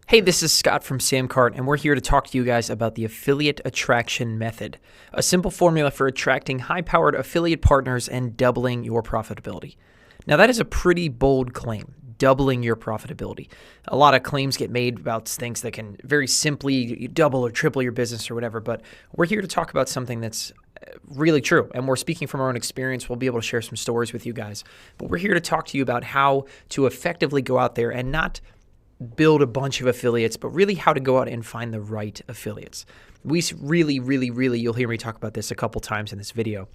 Hey, this is Scott from Samcart, and we're here to talk to you guys about the affiliate attraction method, a simple formula for attracting high-powered affiliate partners and doubling your profitability. Now, that is a pretty bold claim, doubling your profitability. A lot of claims get made about things that can very simply double or triple your business or whatever, but we're here to talk about something that's really true, and we're speaking from our own experience. We'll be able to share some stories with you guys, but we're here to talk to you about how to effectively go out there and not build a bunch of affiliates, but really how to go out and find the right affiliates. We really, you'll hear me talk about this a couple times in this video.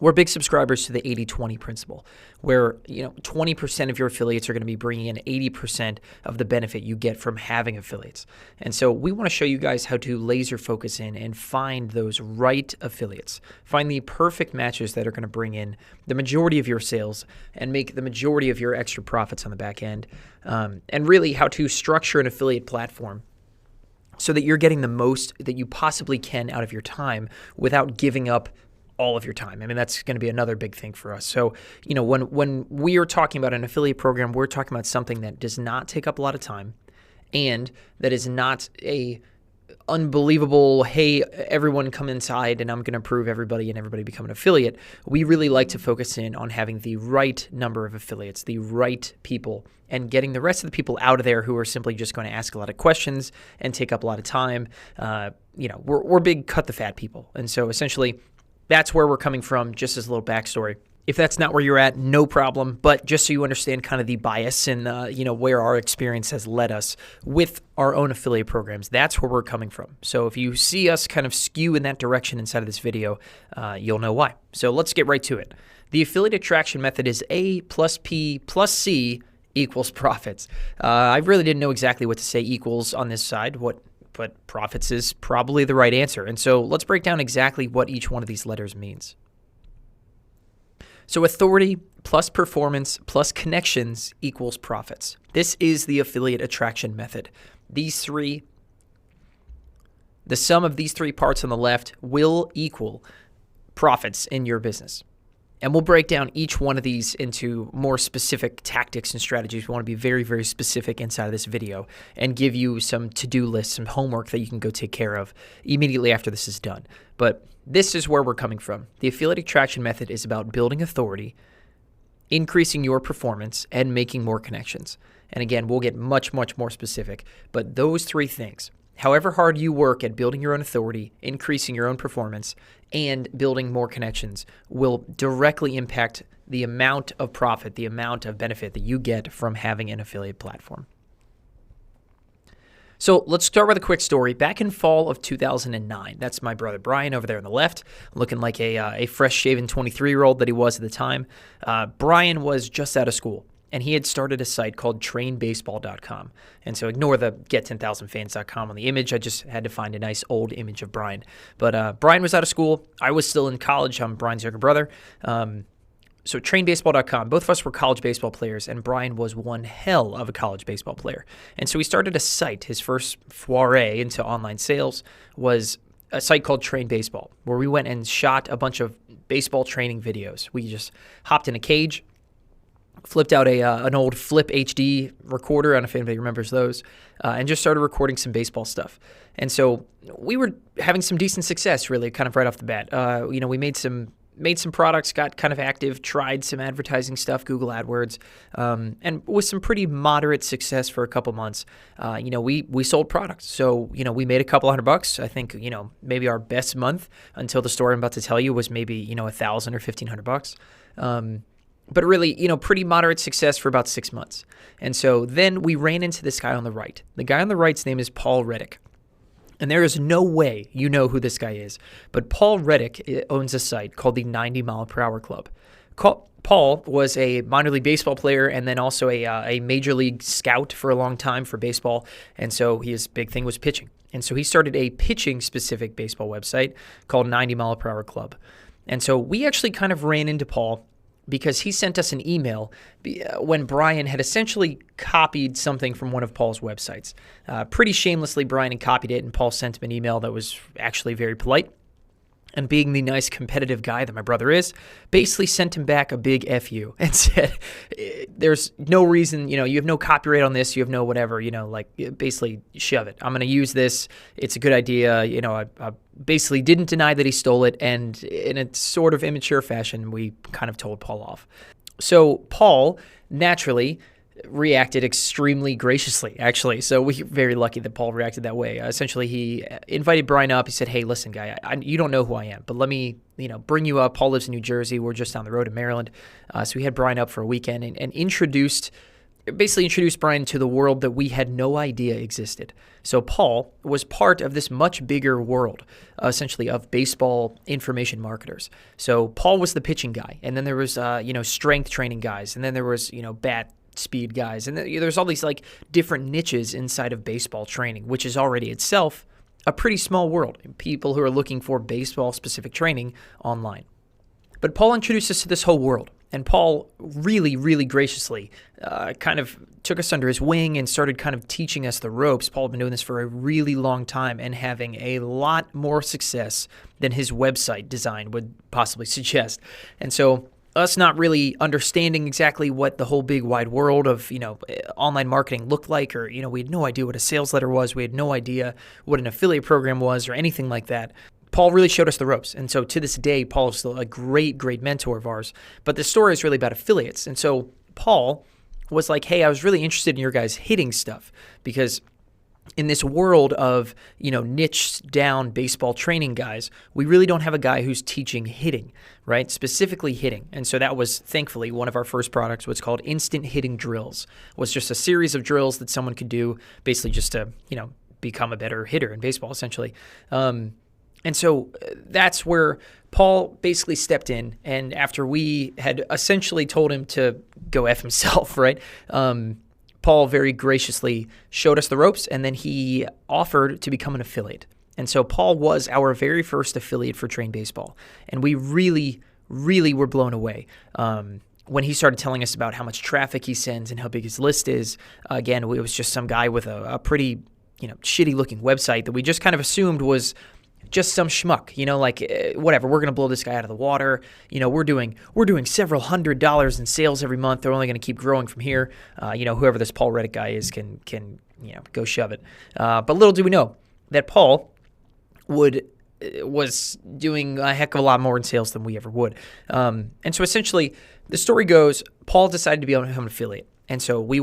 We're big subscribers to the 80-20 principle, where 20% of your affiliates are going to be bringing in 80% of the benefit you get from having affiliates. And so we want to show you guys how to laser focus in and find those right affiliates, find the perfect matches that are going to bring in the majority of your sales and make the majority of your extra profits on the back end, and really how to structure an affiliate platform so that you're getting the most that you possibly can out of your time without giving up all of your time. I mean, that's going to be another big thing for us. So, when we are talking about an affiliate program, we're talking about something that does not take up a lot of time and that is not a unbelievable, hey, everyone come inside and I'm going to approve everybody and everybody become an affiliate. We really like to focus in on having the right number of affiliates, the right people, and getting the rest of the people out of there who are simply just going to ask a lot of questions and take up a lot of time. We're big cut the fat people. And so essentially, that's where we're coming from, just as a little backstory. If that's not where you're at, no problem. But just so you understand kind of the bias and where our experience has led us with our own affiliate programs, that's where we're coming from. So if you see us kind of skew in that direction inside of this video, you'll know why. So let's get right to it. The affiliate attraction method is A plus P plus C equals profits. I really didn't know exactly what to say equals on this side, but profits is probably the right answer. And so let's break down exactly what each one of these letters means. So authority plus performance plus connections equals profits. This is the affiliate attraction method. The sum of these three parts on the left will equal profits in your business. And we'll break down each one of these into more specific tactics and strategies. We want to be very, very specific inside of this video and give you some to-do lists, some homework that you can go take care of immediately after this is done. But this is where we're coming from. The affiliate attraction method is about building authority, increasing your performance, and making more connections. And again, we'll get much, much more specific. But those three things, however hard you work at building your own authority, increasing your own performance, and building more connections, will directly impact the amount of profit, the amount of benefit that you get from having an affiliate platform. So let's start with a quick story. Back in fall of 2009, that's my brother Brian over there on the left, looking like a fresh-shaven 23-year-old that he was at the time. Brian was just out of school, and he had started a site called trainbaseball.com. And so ignore the get10,000fans.com on the image. I just had to find a nice old image of Brian. But Brian was out of school. I was still in college. I'm Brian's younger brother. So trainbaseball.com, both of us were college baseball players, and Brian was one hell of a college baseball player. And so he started a site. His first foray into online sales was a site called Train Baseball, where we went and shot a bunch of baseball training videos. We just hopped in a cage, flipped out an old Flip HD recorder, I don't know if anybody remembers those, and just started recording some baseball stuff. And so we were having some decent success, really, kind of right off the bat. We made some products, got kind of active, tried some advertising stuff, Google AdWords, and with some pretty moderate success for a couple months, we sold products. So, we made a couple $100. I think, maybe our best month until the story I'm about to tell you was maybe, $1,000 or $1,500. But really, pretty moderate success for about 6 months. And so then we ran into this guy on the right. The guy on the right's name is Paul Reddick. And there is no way you know who this guy is. But Paul Reddick owns a site called the 90 Mile Per Hour Club. Paul was a minor league baseball player and then also a major league scout for a long time for baseball. And so his big thing was pitching. And so he started a pitching-specific baseball website called 90 Mile Per Hour Club. And so we actually kind of ran into Paul because he sent us an email when Brian had essentially copied something from one of Paul's websites. Pretty shamelessly, Brian had copied it, and Paul sent him an email that was actually very polite. And being the nice competitive guy that my brother is, basically sent him back a big FU and said, there's no reason, you have no copyright on this, you have no whatever, basically shove it. I'm going to use this. It's a good idea. I basically didn't deny that he stole it. And in a sort of immature fashion, we kind of told Paul off. So Paul naturally reacted extremely graciously, actually. So we're very lucky that Paul reacted that way. Essentially, he invited Brian up. He said, hey, listen, guy, you don't know who I am, but let me, bring you up. Paul lives in New Jersey. We're just down the road in Maryland. So we had Brian up for a weekend and introduced Brian to the world that we had no idea existed. So Paul was part of this much bigger world, essentially, of baseball information marketers. So Paul was the pitching guy, and then there was, strength training guys, and then there was, bat speed guys, and there's all these like different niches inside of baseball training, which is already itself a pretty small world. People who are looking for baseball specific training online. But Paul introduced us to this whole world, and Paul really, really graciously kind of took us under his wing and started kind of teaching us the ropes. Paul had been doing this for a really long time and having a lot more success than his website design would possibly suggest. And so us not really understanding exactly what the whole big wide world of, online marketing looked like, or, we had no idea what a sales letter was. We had no idea what an affiliate program was or anything like that. Paul really showed us the ropes. And so to this day, Paul is still a great, great mentor of ours. But the story is really about affiliates. And so Paul was like, hey, I was really interested in your guys' hitting stuff, because in this world of, niche down baseball training guys, we really don't have a guy who's teaching hitting, right? Specifically hitting. And so that was thankfully one of our first products, what's called Instant Hitting Drills. It was just a series of drills that someone could do basically just to, become a better hitter in baseball, essentially. And so that's where Paul basically stepped in. And after we had essentially told him to go F himself, right? Paul very graciously showed us the ropes, and then he offered to become an affiliate. And so Paul was our very first affiliate for Train Baseball. And we really, really were blown away when he started telling us about how much traffic he sends and how big his list is. Again, it was just some guy with a pretty, shitty-looking website that we just kind of assumed was just some schmuck, whatever, we're going to blow this guy out of the water. We're doing several $100s in sales every month. They're only going to keep growing from here. Whoever this Paul Reddick guy is can go shove it. But little do we know that Paul was doing a heck of a lot more in sales than we ever would. And so essentially the story goes, Paul decided to become an affiliate. And so we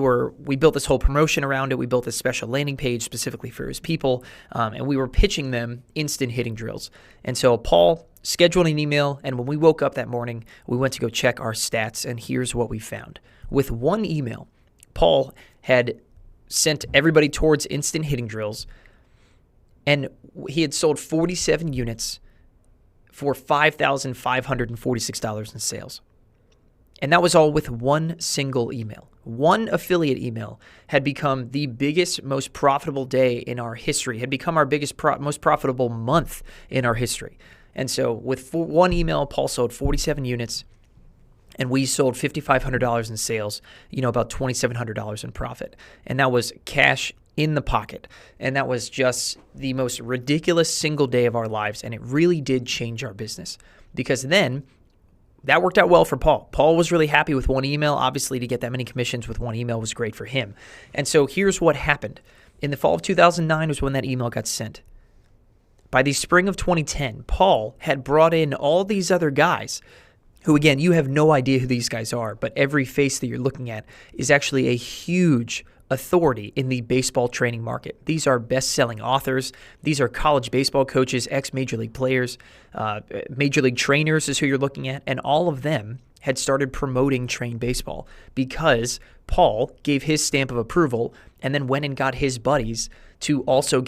built this whole promotion around it. We built this special landing page specifically for his people, and we were pitching them instant hitting drills. And so Paul scheduled an email, and when we woke up that morning, we went to go check our stats, and here's what we found. With one email, Paul had sent everybody towards instant hitting drills, and he had sold 47 units for $5,546 in sales. And that was all with one single email. One affiliate email had become the biggest, most profitable day in our history, had become our biggest, most profitable month in our history. And so with one email, Paul sold 47 units, and we sold $5,500 in sales, about $2,700 in profit. And that was cash in the pocket. And that was just the most ridiculous single day of our lives. And it really did change our business, because then that worked out well for Paul. Paul was really happy with one email. Obviously, to get that many commissions with one email was great for him. And so here's what happened. In the fall of 2009 was when that email got sent. By the spring of 2010, Paul had brought in all these other guys who, again, you have no idea who these guys are, but every face that you're looking at is actually a huge authority in the baseball training market. These are best-selling authors. These are college baseball coaches, ex-major league players, major league trainers is who you're looking at, and all of them had started promoting Train Baseball because Paul gave his stamp of approval and then went and got his buddies to also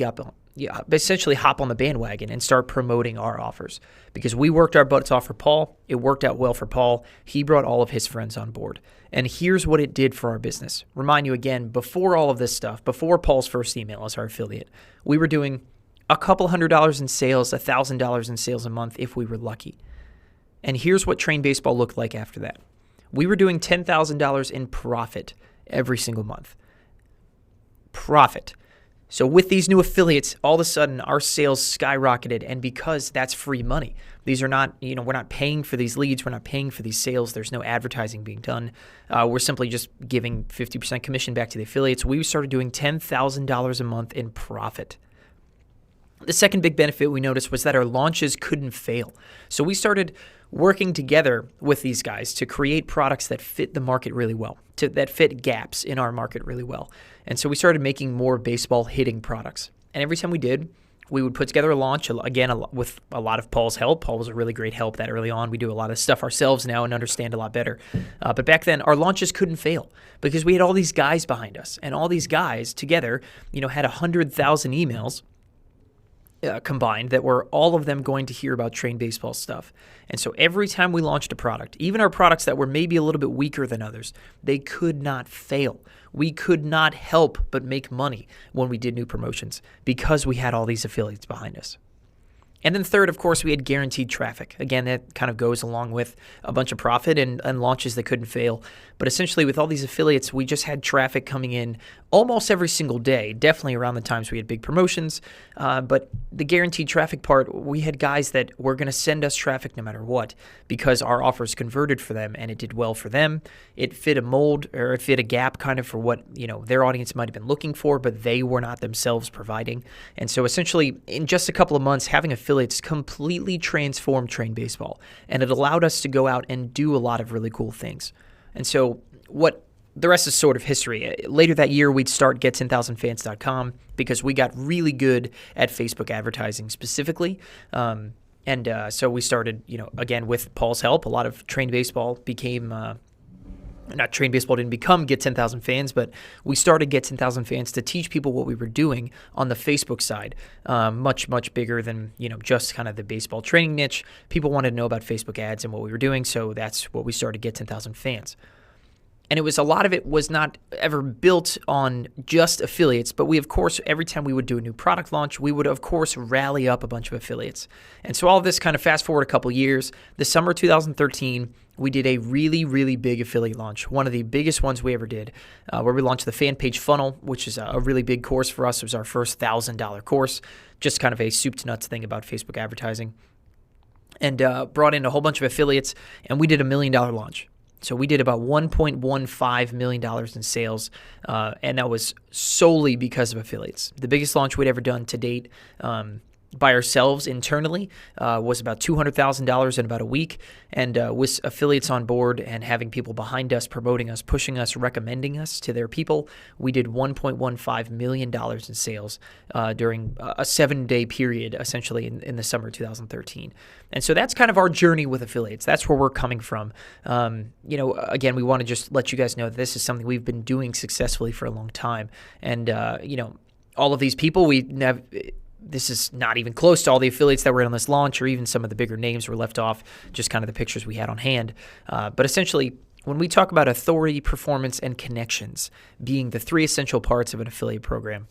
essentially hop on the bandwagon and start promoting our offers. Because we worked our butts off for Paul, it worked out well for Paul. He brought all of his friends on board. And here's what it did for our business. Remind you again, before all of this stuff, before Paul's first email as our affiliate, we were doing a couple $100s in sales, $1,000 in sales a month if we were lucky. And here's what Train Baseball looked like after that. We were doing $10,000 in profit every single month. Profit. So with these new affiliates, all of a sudden our sales skyrocketed, and because that's free money. These are not, we're not paying for these leads. We're not paying for these sales. There's no advertising being done. We're simply just giving 50% commission back to the affiliates. We started doing $10,000 a month in profit. The second big benefit we noticed was that our launches couldn't fail. So we started working together with these guys to create products that fit the market really well, that fit gaps in our market really well. And so we started making more baseball hitting products. And every time we did, we would put together a launch, again, with a lot of Paul's help. Paul was a really great help that early on. We do a lot of stuff ourselves now and understand a lot better. But back then, our launches couldn't fail because we had all these guys behind us. And all these guys together, had 100,000 emails combined that were all of them going to hear about Train Baseball stuff. And so every time we launched a product, even our products that were maybe a little bit weaker than others, they could not fail. We could not help but make money when we did new promotions because we had all these affiliates behind us. And then third, of course, we had guaranteed traffic. Again, that kind of goes along with a bunch of profit and launches that couldn't fail. But essentially, with all these affiliates, we just had traffic coming in almost every single day, definitely around the times we had big promotions. But the guaranteed traffic part, we had guys that were going to send us traffic no matter what because our offers converted for them and it did well for them. It fit a mold or it fit a gap kind of for what their audience might have been looking for, but they were not themselves providing. And so essentially, in just a couple of months, having affiliates completely transformed Train Baseball, and it allowed us to go out and do a lot of really cool things. And so the rest is sort of history. Later that year, we'd start get10,000fans.com because we got really good at Facebook advertising specifically. So we started, again, with Paul's help, a lot of Train Baseball became not Train Baseball didn't become Get 10,000 Fans, but we started Get 10,000 Fans to teach people what we were doing on the Facebook side, much, much bigger than, just kind of the baseball training niche. People wanted to know about Facebook ads and what we were doing, so that's what we started Get 10,000 Fans. And a lot of it was not ever built on just affiliates, but we, of course, every time we would do a new product launch, we would, of course, rally up a bunch of affiliates. And so all of this kind of fast forward a couple years. The summer 2013, we did a really, really big affiliate launch, one of the biggest ones we ever did, where we launched the Fan Page Funnel, which is a really big course for us. It was our first $1,000 course, just kind of a soup to nuts thing about Facebook advertising, and brought in a whole bunch of affiliates, and we did $1 million launch. So we did about $1.15 million in sales, and that was solely because of affiliates. The biggest launch we'd ever done to date by ourselves internally was about $200,000 in about a week, and with affiliates on board and having people behind us, promoting us, pushing us, recommending us to their people, we did $1.15 million in sales during a 7-day period, essentially in the summer 2013. And so that's kind of our journey with affiliates. That's where we're coming from. Again, we want to just let you guys know that this is something we've been doing successfully for a long time. And, all of these people, this is not even close to all the affiliates that were in on this launch, or even some of the bigger names were left off, just kind of the pictures we had on hand. But essentially, when we talk about authority, performance, and connections being the 3 essential parts of an affiliate program,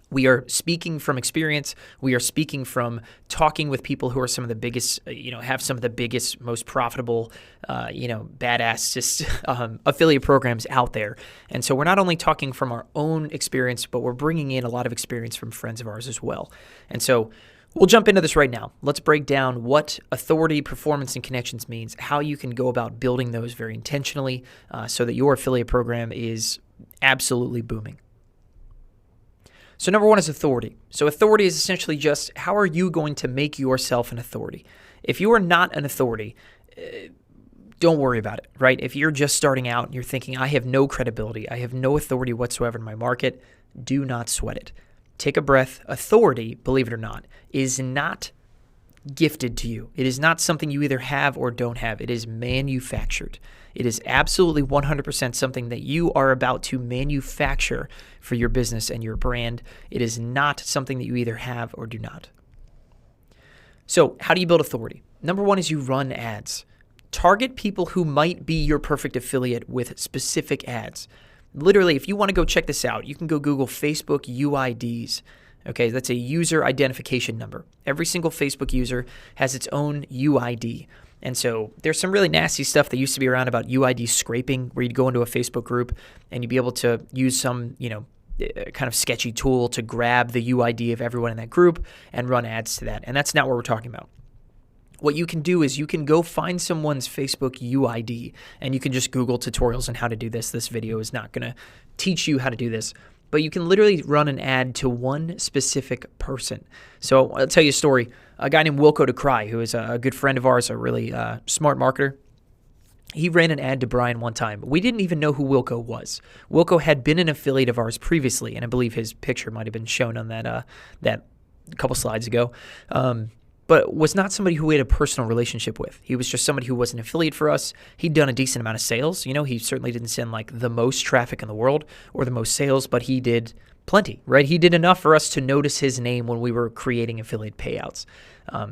we are speaking from experience. We are speaking from talking with people who are some of the biggest, have some of the biggest, most profitable, badass affiliate programs out there. And so we're not only talking from our own experience, but we're bringing in a lot of experience from friends of ours as well. And so we'll jump into this right now. Let's break down what authority, performance, and connections means, how you can go about building those very intentionally so that your affiliate program is absolutely booming. So number 1 is authority. So authority is essentially just how are you going to make yourself an authority? If you are not an authority, don't worry about it, right? If you're just starting out and you're thinking, I have no credibility, I have no authority whatsoever in my market, do not sweat it. Take a breath. Authority, believe it or not, is not gifted to you. It is not something you either have or don't have. It is manufactured. It is absolutely 100% something that you are about to manufacture for your business and your brand. It is not something that you either have or do not. So how do you build authority? Number 1 is you run ads. Target people who might be your perfect affiliate with specific ads. Literally, if you want to go check this out, you can go Google Facebook UIDs. Okay, that's a user identification number. Every single Facebook user has its own UID. And so there's some really nasty stuff that used to be around about UID scraping, where you'd go into a Facebook group and you'd be able to use some, kind of sketchy tool to grab the UID of everyone in that group and run ads to that. And that's not what we're talking about. What you can do is you can go find someone's Facebook UID, and you can just Google tutorials on how to do this. This video is not going to teach you how to do this, but you can literally run an ad to one specific person. So I'll tell you a story. A guy named Wilco DeCry, who is a good friend of ours, a really smart marketer, he ran an ad to Brian one time. We didn't even know who Wilco was. Wilco had been an affiliate of ours previously, and I believe his picture might have been shown on that couple slides ago. But was not somebody who we had a personal relationship with. He was just somebody who was an affiliate for us. He'd done a decent amount of sales. He certainly didn't send like the most traffic in the world or the most sales, but he did plenty, right? He did enough for us to notice his name when we were creating affiliate payouts.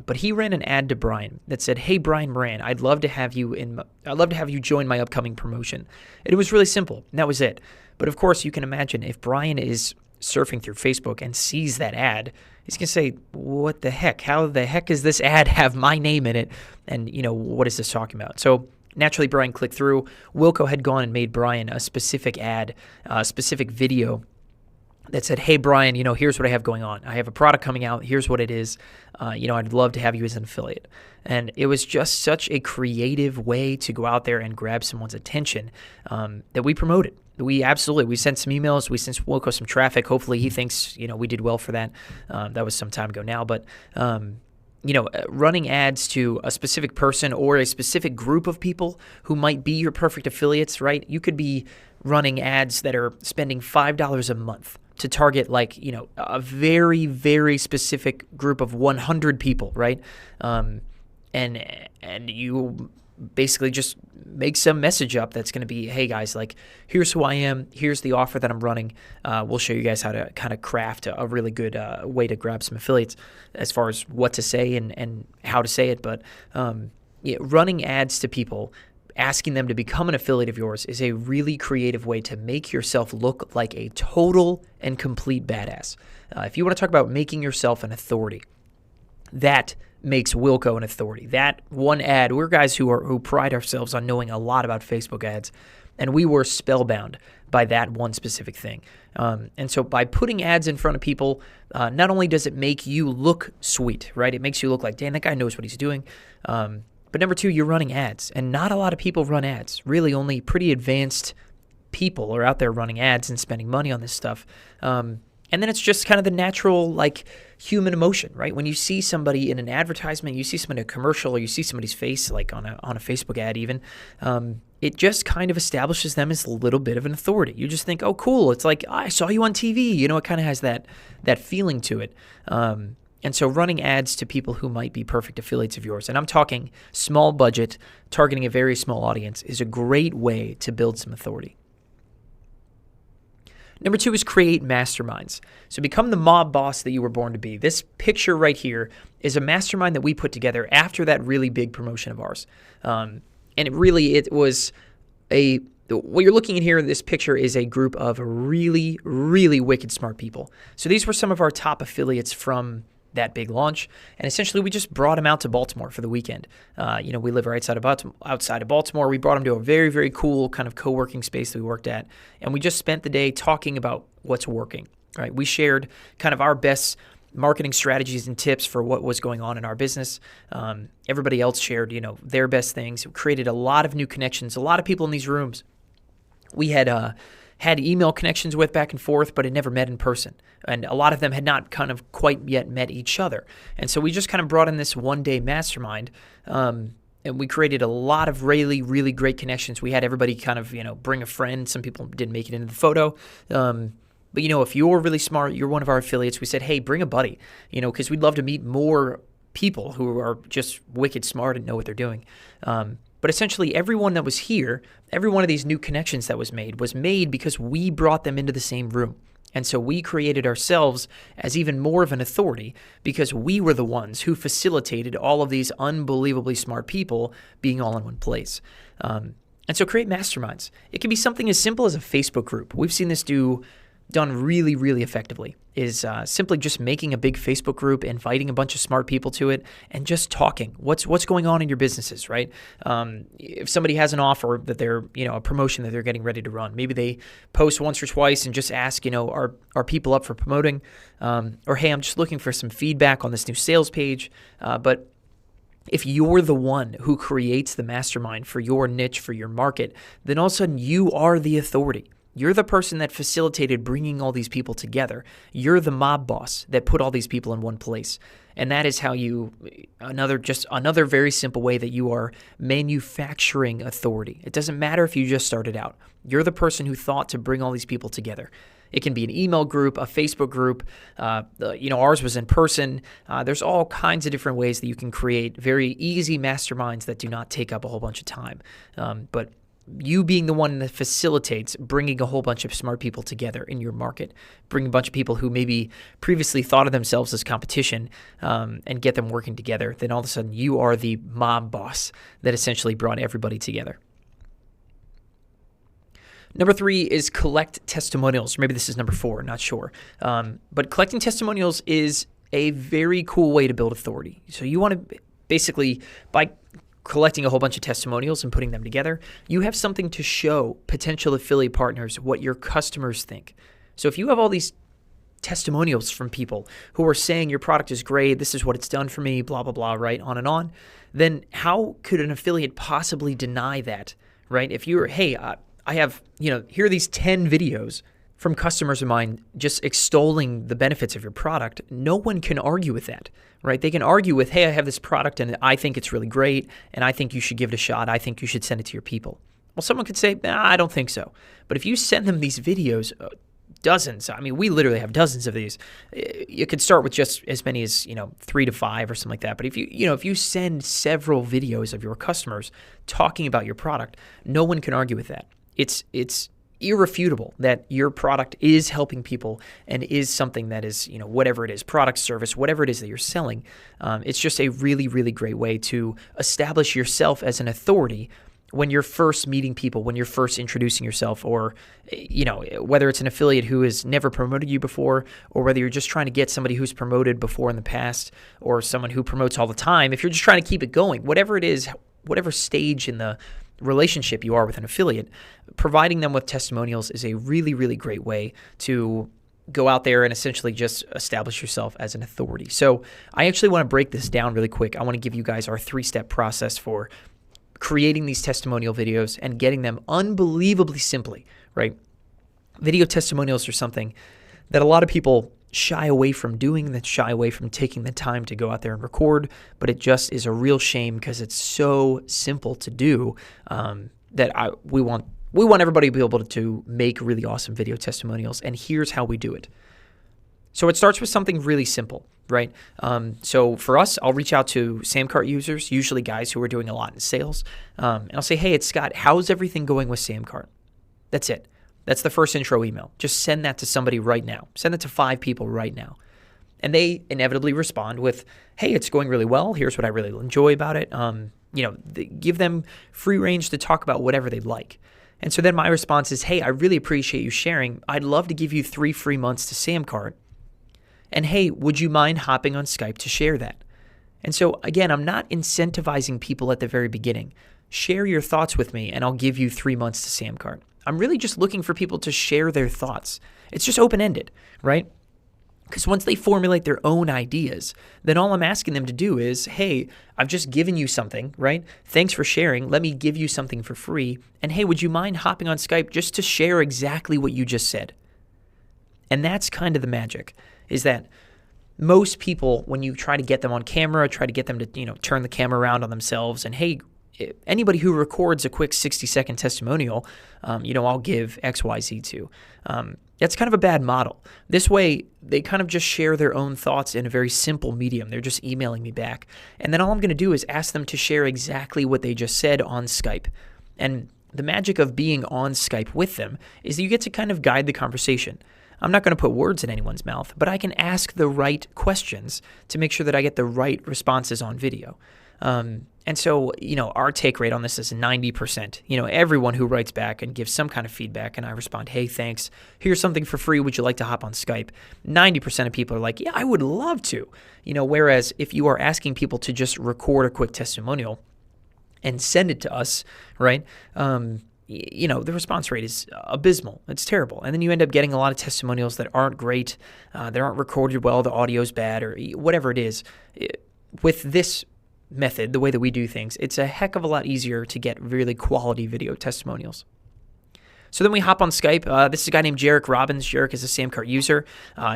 But he ran an ad to Brian that said, "Hey, Brian Moran, I'd love to have you join my upcoming promotion." And it was really simple. And that was it. But of course, you can imagine if Brian is surfing through Facebook and sees that ad, he's going to say, "What the heck? How the heck does this ad have my name in it? And, what is this talking about?" So naturally, Brian clicked through. Wilco had gone and made Brian a specific ad, a specific video that said, "Hey, Brian, here's what I have going on. I have a product coming out. Here's what it is. I'd love to have you as an affiliate." And it was just such a creative way to go out there and grab someone's attention that we promoted. We sent some emails. We sent Wilco some traffic. Hopefully he thinks, we did well for that. That was some time ago now. But, running ads to a specific person or a specific group of people who might be your perfect affiliates, right? You could be running ads that are spending $5 a month to target a very, very specific group of 100 people, right? And you basically just make some message up that's going to be, "Hey guys, here's who I am. Here's the offer that I'm running. We'll show you guys how to kind of craft a really good way to grab some affiliates as far as what to say and how to say it." But running ads to people, asking them to become an affiliate of yours is a really creative way to make yourself look like a total and complete badass. If you want to talk about making yourself an authority, that makes Wilco an authority. That one ad, we're guys who pride ourselves on knowing a lot about Facebook ads, and we were spellbound by that one specific thing. And so by putting ads in front of people, not only does it make you look sweet, right? It makes you look like, "Damn, that guy knows what he's doing." But number two, you're running ads, and not a lot of people run ads. Really, only pretty advanced people are out there running ads and spending money on this stuff. And then it's just kind of the natural, human emotion, right? When you see somebody in an advertisement, you see somebody in a commercial, or you see somebody's face, on a Facebook ad even, it just kind of establishes them as a little bit of an authority. You just think, "Oh, cool. It's like, I saw you on TV." It kind of has that feeling to it. And so running ads to people who might be perfect affiliates of yours, and I'm talking small budget, targeting a very small audience, is a great way to build some authority. Number two is create masterminds. So become the mob boss that you were born to be. This picture right here is a mastermind that we put together after that really big promotion of ours. And it was what you're looking at here in this picture is a group of really, really wicked smart people. So these were some of our top affiliates from that big launch, and essentially we just brought them out to Baltimore for the weekend. We live right outside of Baltimore. We brought them to a very, very cool kind of co-working space that we worked at, and we just spent the day talking about what's working. Right? We shared kind of our best marketing strategies and tips for what was going on in our business. Everybody else shared, their best things. We created a lot of new connections. A lot of people in these rooms we had email connections with back and forth, but had never met in person. And a lot of them had not kind of quite yet met each other. And so we just kind of brought in this one-day mastermind, and we created a lot of really, really great connections. We had everybody kind of, bring a friend. Some people didn't make it into the photo. But, if you're really smart, you're one of our affiliates, we said, "Hey, bring a buddy," because we'd love to meet more people who are just wicked smart and know what they're doing. But essentially, everyone that was here, every one of these new connections that was made because we brought them into the same room. And so we created ourselves as even more of an authority because we were the ones who facilitated all of these unbelievably smart people being all in one place. And so create masterminds. It can be something as simple as a Facebook group. We've seen this do done really, really effectively is simply just making a big Facebook group, inviting a bunch of smart people to it, and just talking. What's going on in your businesses, right? If somebody has an offer that they're, a promotion that they're getting ready to run, maybe they post once or twice and just ask, are people up for promoting? Or, hey, I'm just looking for some feedback on this new sales page. But if you're the one who creates the mastermind for your niche, for your market, then all of a sudden you are the authority. You're the person that facilitated bringing all these people together. You're the mob boss that put all these people in one place. And that is how another very simple way that you are manufacturing authority. It doesn't matter if you just started out. You're the person who thought to bring all these people together. It can be an email group, a Facebook group. Ours was in person. There's all kinds of different ways that you can create very easy masterminds that do not take up a whole bunch of time. But you being the one that facilitates bringing a whole bunch of smart people together in your market, bring a bunch of people who maybe previously thought of themselves as competition and get them working together, then all of a sudden you are the mob boss that essentially brought everybody together. Number 3 is collect testimonials. Maybe this is number 4, not sure. But collecting testimonials is a very cool way to build authority. So you want to basically, by collecting a whole bunch of testimonials and putting them together, you have something to show potential affiliate partners what your customers think. So if you have all these testimonials from people who are saying your product is great, this is what it's done for me, blah, blah, blah, right, on, then how could an affiliate possibly deny that, right? If you're, hey, I have, here are these 10 videos from customers of mine just extolling the benefits of your product, no one can argue with that, right? They can argue with, hey, I have this product and I think it's really great and I think you should give it a shot. I think you should send it to your people. Well, someone could say, nah, I don't think so. But if you send them these videos, dozens, we literally have dozens of these. You could start with just as many as, 3 to 5 or something like that. But if you send several videos of your customers talking about your product, no one can argue with that. It's irrefutable that your product is helping people and is something that is, whatever it is, product, service, whatever it is that you're selling. It's just a really, really great way to establish yourself as an authority when you're first meeting people, when you're first introducing yourself, or, whether it's an affiliate who has never promoted you before, or whether you're just trying to get somebody who's promoted before in the past, or someone who promotes all the time. If you're just trying to keep it going, whatever it is, whatever stage in the relationship you are with an affiliate, providing them with testimonials is a really, really great way to go out there and essentially just establish yourself as an authority. So I actually want to break this down really quick. I want to give you guys our 3-step process for creating these testimonial videos and getting them unbelievably simply, right? Video testimonials are something that a lot of people shy away from doing, that shy away from taking the time to go out there and record, but it just is a real shame because it's so simple to do that we want everybody to be able to make really awesome video testimonials, and here's how we do it. So it starts with something really simple, right? So for us, I'll reach out to Samcart users, usually guys who are doing a lot in sales, and I'll say, hey, it's Scott. How's everything going with Samcart? That's it. That's the first intro email. Just send that to somebody right now. Send it to 5 people right now. And they inevitably respond with, hey, it's going really well. Here's what I really enjoy about it. Give them free range to talk about whatever they'd like. And so then my response is, hey, I really appreciate you sharing. I'd love to give you 3 free months to Samcart. And hey, would you mind hopping on Skype to share that? And so again, I'm not incentivizing people at the very beginning. Share your thoughts with me and I'll give you 3 months to Samcart. I'm really just looking for people to share their thoughts. It's just open-ended, right? Because once they formulate their own ideas, then all I'm asking them to do is, hey, I've just given you something, right? Thanks for sharing. Let me give you something for free. And hey, would you mind hopping on Skype just to share exactly what you just said? And that's kind of the magic, is that most people, when you try to get them on camera, try to get them to, turn the camera around on themselves and, hey, anybody who records a quick 60-second testimonial, I'll give XYZ to. That's kind of a bad model. This way, they kind of just share their own thoughts in a very simple medium. They're just emailing me back. And then all I'm going to do is ask them to share exactly what they just said on Skype. And the magic of being on Skype with them is that you get to kind of guide the conversation. I'm not going to put words in anyone's mouth, but I can ask the right questions to make sure that I get the right responses on video. And so, our take rate on this is 90%. Everyone who writes back and gives some kind of feedback, and I respond, hey, thanks. Here's something for free. Would you like to hop on Skype? 90% of people are like, yeah, I would love to. Whereas if you are asking people to just record a quick testimonial and send it to us, right? The response rate is abysmal. It's terrible. And then you end up getting a lot of testimonials that aren't great, that aren't recorded well, the audio's bad, or whatever it is. With this method, the way that we do things, it's a heck of a lot easier to get really quality video testimonials. So then we hop on Skype. This is a guy named Jarek Robbins. Jarek is a Samcart user.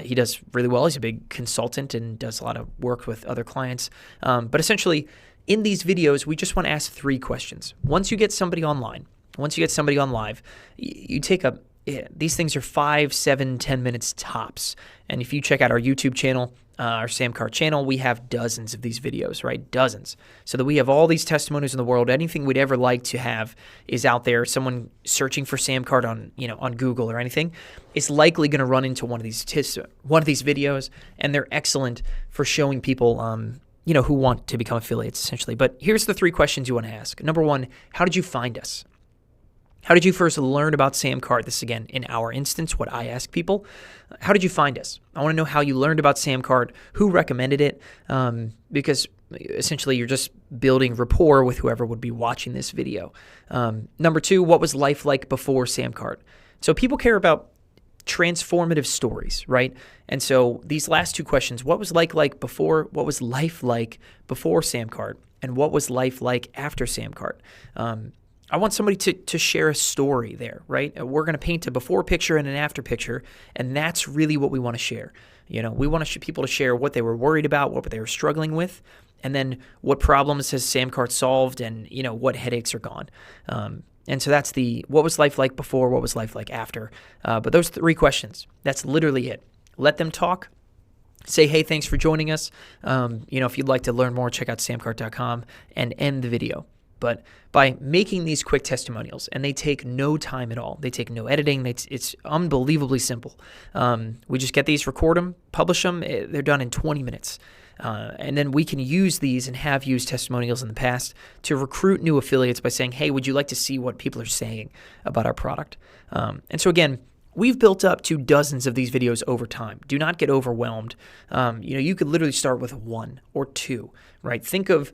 He does really well. He's a big consultant and does a lot of work with other clients. But essentially, in these videos, we just want to ask 3 questions. Once you get somebody online, once you get somebody on live, you take these things are 5, 7, 10 minutes tops. And if you check out our YouTube channel, our Samcart channel, we have dozens of these videos, right? Dozens. So that we have all these testimonies in the world. Anything we'd ever like to have is out there. Someone searching for Samcart on Google or anything is likely going to run into one of these videos, and they're excellent for showing people who want to become affiliates, essentially. But here's the 3 questions you want to ask. Number 1, how did you find us? How did you first learn about Samcart? This, again, in our instance, what I ask people. How did you find us? I want to know how you learned about Samcart, who recommended it, because essentially you're just building rapport with whoever would be watching this video. Number 2, what was life like before Samcart? So people care about transformative stories, right? And so these last 2 questions, what was life like before Samcart, and what was life like after Samcart? I want somebody to share a story there, right? We're going to paint a before picture and an after picture, and that's really what we want to share. We want people to share what they were worried about, what they were struggling with, and then what problems has Samcart solved, and what headaches are gone. And so that's what was life like before, what was life like after. But those 3 questions, that's literally it. Let them talk. Say, hey, thanks for joining us. If you'd like to learn more, check out samcart.com and end the video. But by making these quick testimonials, and they take no time at all, they take no editing, it's unbelievably simple. We just get these, record them, publish them, they're done in 20 minutes. And then we can use these, and have used testimonials in the past, to recruit new affiliates by saying, hey, would you like to see what people are saying about our product? And so again, we've built up to dozens of these videos over time. Do not get overwhelmed. You could literally start with 1 or 2, right? Think of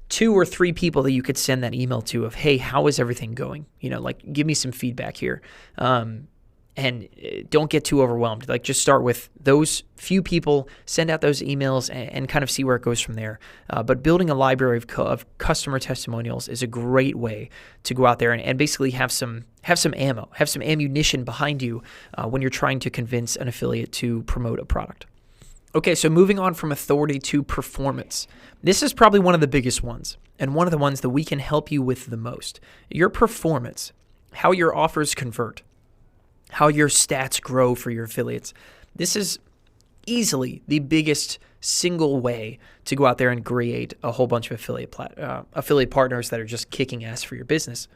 2 or 3 people that you could send that email to of, hey, how is everything going? Give me some feedback here. And don't get too overwhelmed. Just start with those few people, send out those emails, and kind of see where it goes from there. But building a library of customer testimonials is a great way to go out there and basically have some ammo, have some ammunition behind you when you're trying to convince an affiliate to promote a product. Okay, so moving on from authority to performance. This is probably one of the biggest ones, and one of the ones that we can help you with the most. Your performance, how your offers convert, how your stats grow for your affiliates. This is easily the biggest single way to go out there and create a whole bunch of affiliate partners that are just kicking ass for your business.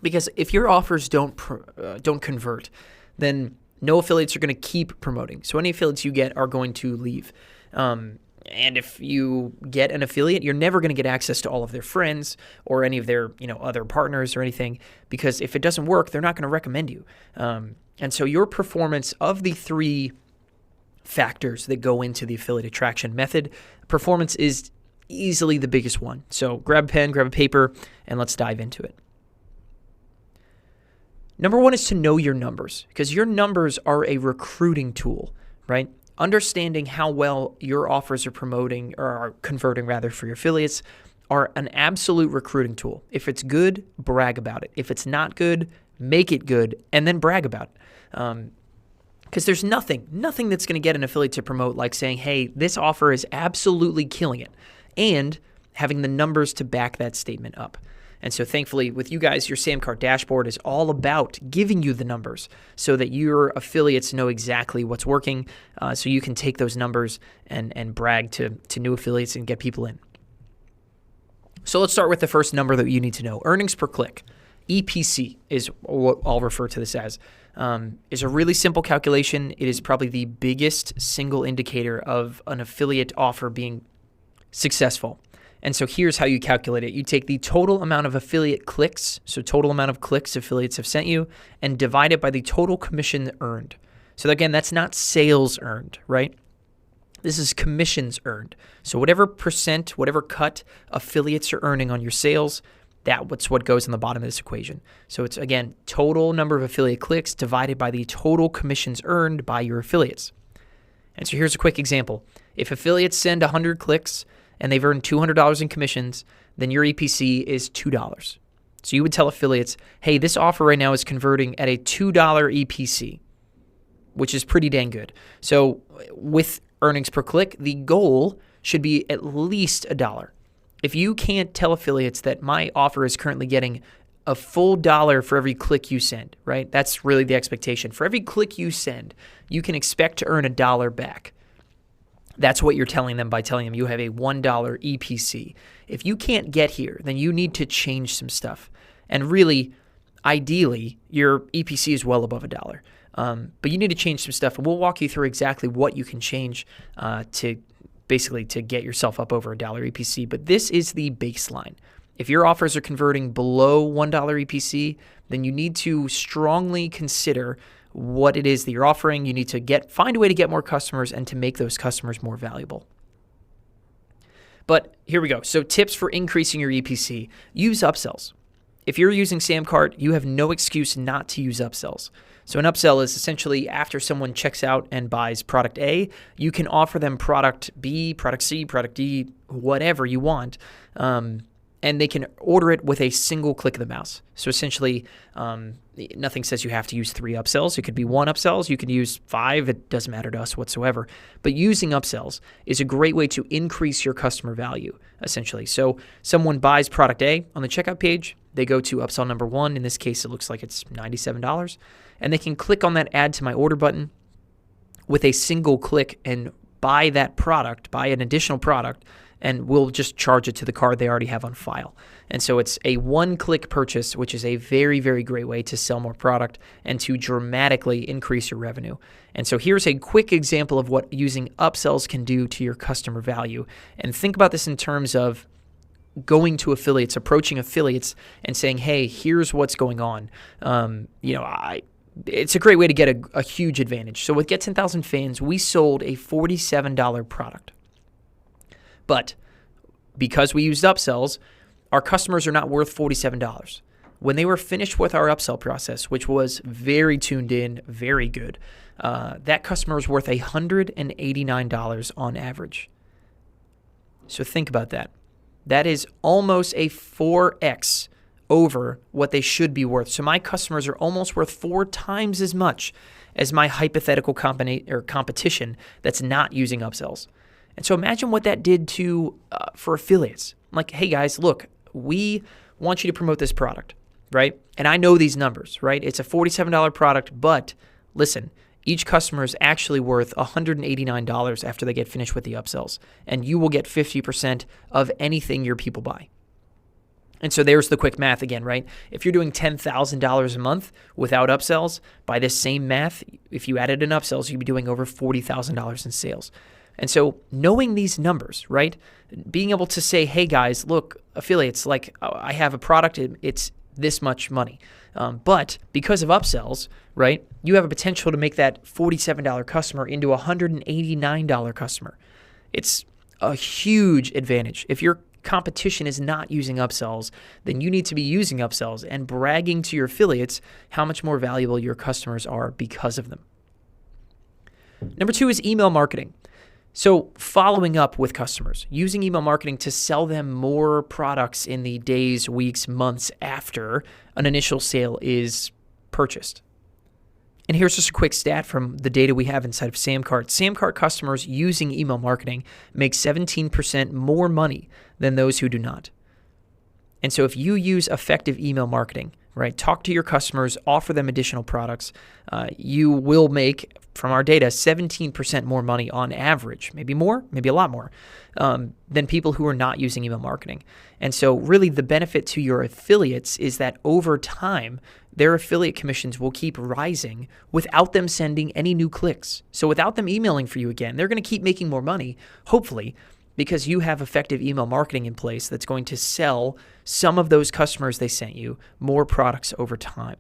Because if your offers don't convert, then no affiliates are going to keep promoting. So any affiliates you get are going to leave. And if you get an affiliate, you're never going to get access to all of their friends or any of their other partners or anything, because if it doesn't work, they're not going to recommend you. And so your performance, of the 3 factors that go into the affiliate attraction method, performance is easily the biggest one. So grab a pen, grab a paper, and let's dive into it. Number 1 is to know your numbers, because your numbers are a recruiting tool, right? Understanding how well your offers are promoting, or are converting rather, for your affiliates are an absolute recruiting tool. If it's good, brag about it. If it's not good, make it good, and then brag about it. Because there's nothing that's going to get an affiliate to promote like saying, hey, this offer is absolutely killing it, and having the numbers to back that statement up. And so thankfully with you guys, your Samcart dashboard is all about giving you the numbers so that your affiliates know exactly what's working, so you can take those numbers and brag to new affiliates and get people in. So let's start with the first number that you need to know. Earnings per click. EPC is what I'll refer to this as. Is a really simple calculation. It is probably the biggest single indicator of an affiliate offer being successful. And so here's how you calculate it. You take the total amount of affiliate clicks, so total amount of clicks affiliates have sent you, and divide it by the total commission earned. So again, that's not sales earned, right? This is commissions earned. So whatever percent, whatever cut affiliates are earning on your sales, that's what goes on the bottom of this equation. So it's, again, total number of affiliate clicks divided by the total commissions earned by your affiliates. And so here's a quick example. If affiliates send 100 clicks and they've earned $200 in commissions, then your EPC is $2. So you would tell affiliates, hey, this offer right now is converting at a $2 EPC, which is pretty dang good. So with earnings per click, the goal should be at least $1. If you can't tell affiliates that my offer is currently getting a full dollar for every click you send, right? That's really the expectation. For every click you send, you can expect to earn $1 back. That's what you're telling them by telling them you have a $1 EPC. If you can't get here, then you need to change some stuff. And really, ideally, your EPC is well above $1. But you need to change some stuff, and we'll walk you through exactly what you can change to get yourself up over $1 EPC. But this is the baseline. If your offers are converting below $1 EPC, then you need to strongly consider what it is that you're offering. You need to find a way to get more customers and to make those customers more valuable. But here we go. So tips for increasing your EPC. Use upsells. If you're using Samcart, you have no excuse not to use upsells. So an upsell is essentially after someone checks out and buys product A, you can offer them product B, product C, product D, whatever you want, and they can order it with a single click of the mouse. So essentially, nothing says you have to use 3 upsells. It could be 1 upsells. You can use 5. It doesn't matter to us whatsoever. But using upsells is a great way to increase your customer value, essentially. So someone buys product A on the checkout page. They go to upsell number 1. In this case, it looks like it's $97. And they can click on that add to my order button with a single click and buy that product, buy an additional product, and we'll just charge it to the card they already have on file. And so it's a one-click purchase, which is a very, very great way to sell more product and to dramatically increase your revenue. And so here's a quick example of what using upsells can do to your customer value. And think about this in terms of going to affiliates, approaching affiliates and saying, hey, here's what's going on. It's a great way to get a huge advantage. So with Get 10,000 Fans, we sold a $47 product. But because we used upsells, our customers are not worth $47. When they were finished with our upsell process, which was very tuned in, very good, that customer was worth $189 on average. So think about that. That is almost a 4x over what they should be worth. So my customers are almost worth 4 times as much as my hypothetical competition that's not using upsells. And so imagine what that did for affiliates. Like, hey guys, look, we want you to promote this product, right? And I know these numbers, right? It's a $47 product, but listen, each customer is actually worth $189 after they get finished with the upsells. And you will get 50% of anything your people buy. And so there's the quick math again, right? If you're doing $10,000 a month without upsells, by this same math, if you added in upsells, you'd be doing over $40,000 in sales. And so knowing these numbers, right? Being able to say, hey guys, look, affiliates, like I have a product, it's this much money. But because of upsells, right, you have a potential to make that $47 customer into a $189 customer. It's a huge advantage. If your competition is not using upsells, then you need to be using upsells and bragging to your affiliates how much more valuable your customers are because of them. Number 2 is email marketing. So following up with customers, using email marketing to sell them more products in the days, weeks, months after an initial sale is purchased. And here's just a quick stat from the data we have inside of Samcart. Samcart customers using email marketing make 17% more money than those who do not. And so if you use effective email marketing, right, talk to your customers, offer them additional products, you will make, from our data, 17% more money on average, maybe more, maybe a lot more, than people who are not using email marketing. And so really the benefit to your affiliates is that over time, their affiliate commissions will keep rising without them sending any new clicks. So without them emailing for you again, they're going to keep making more money, hopefully, because you have effective email marketing in place that's going to sell some of those customers they sent you more products over time.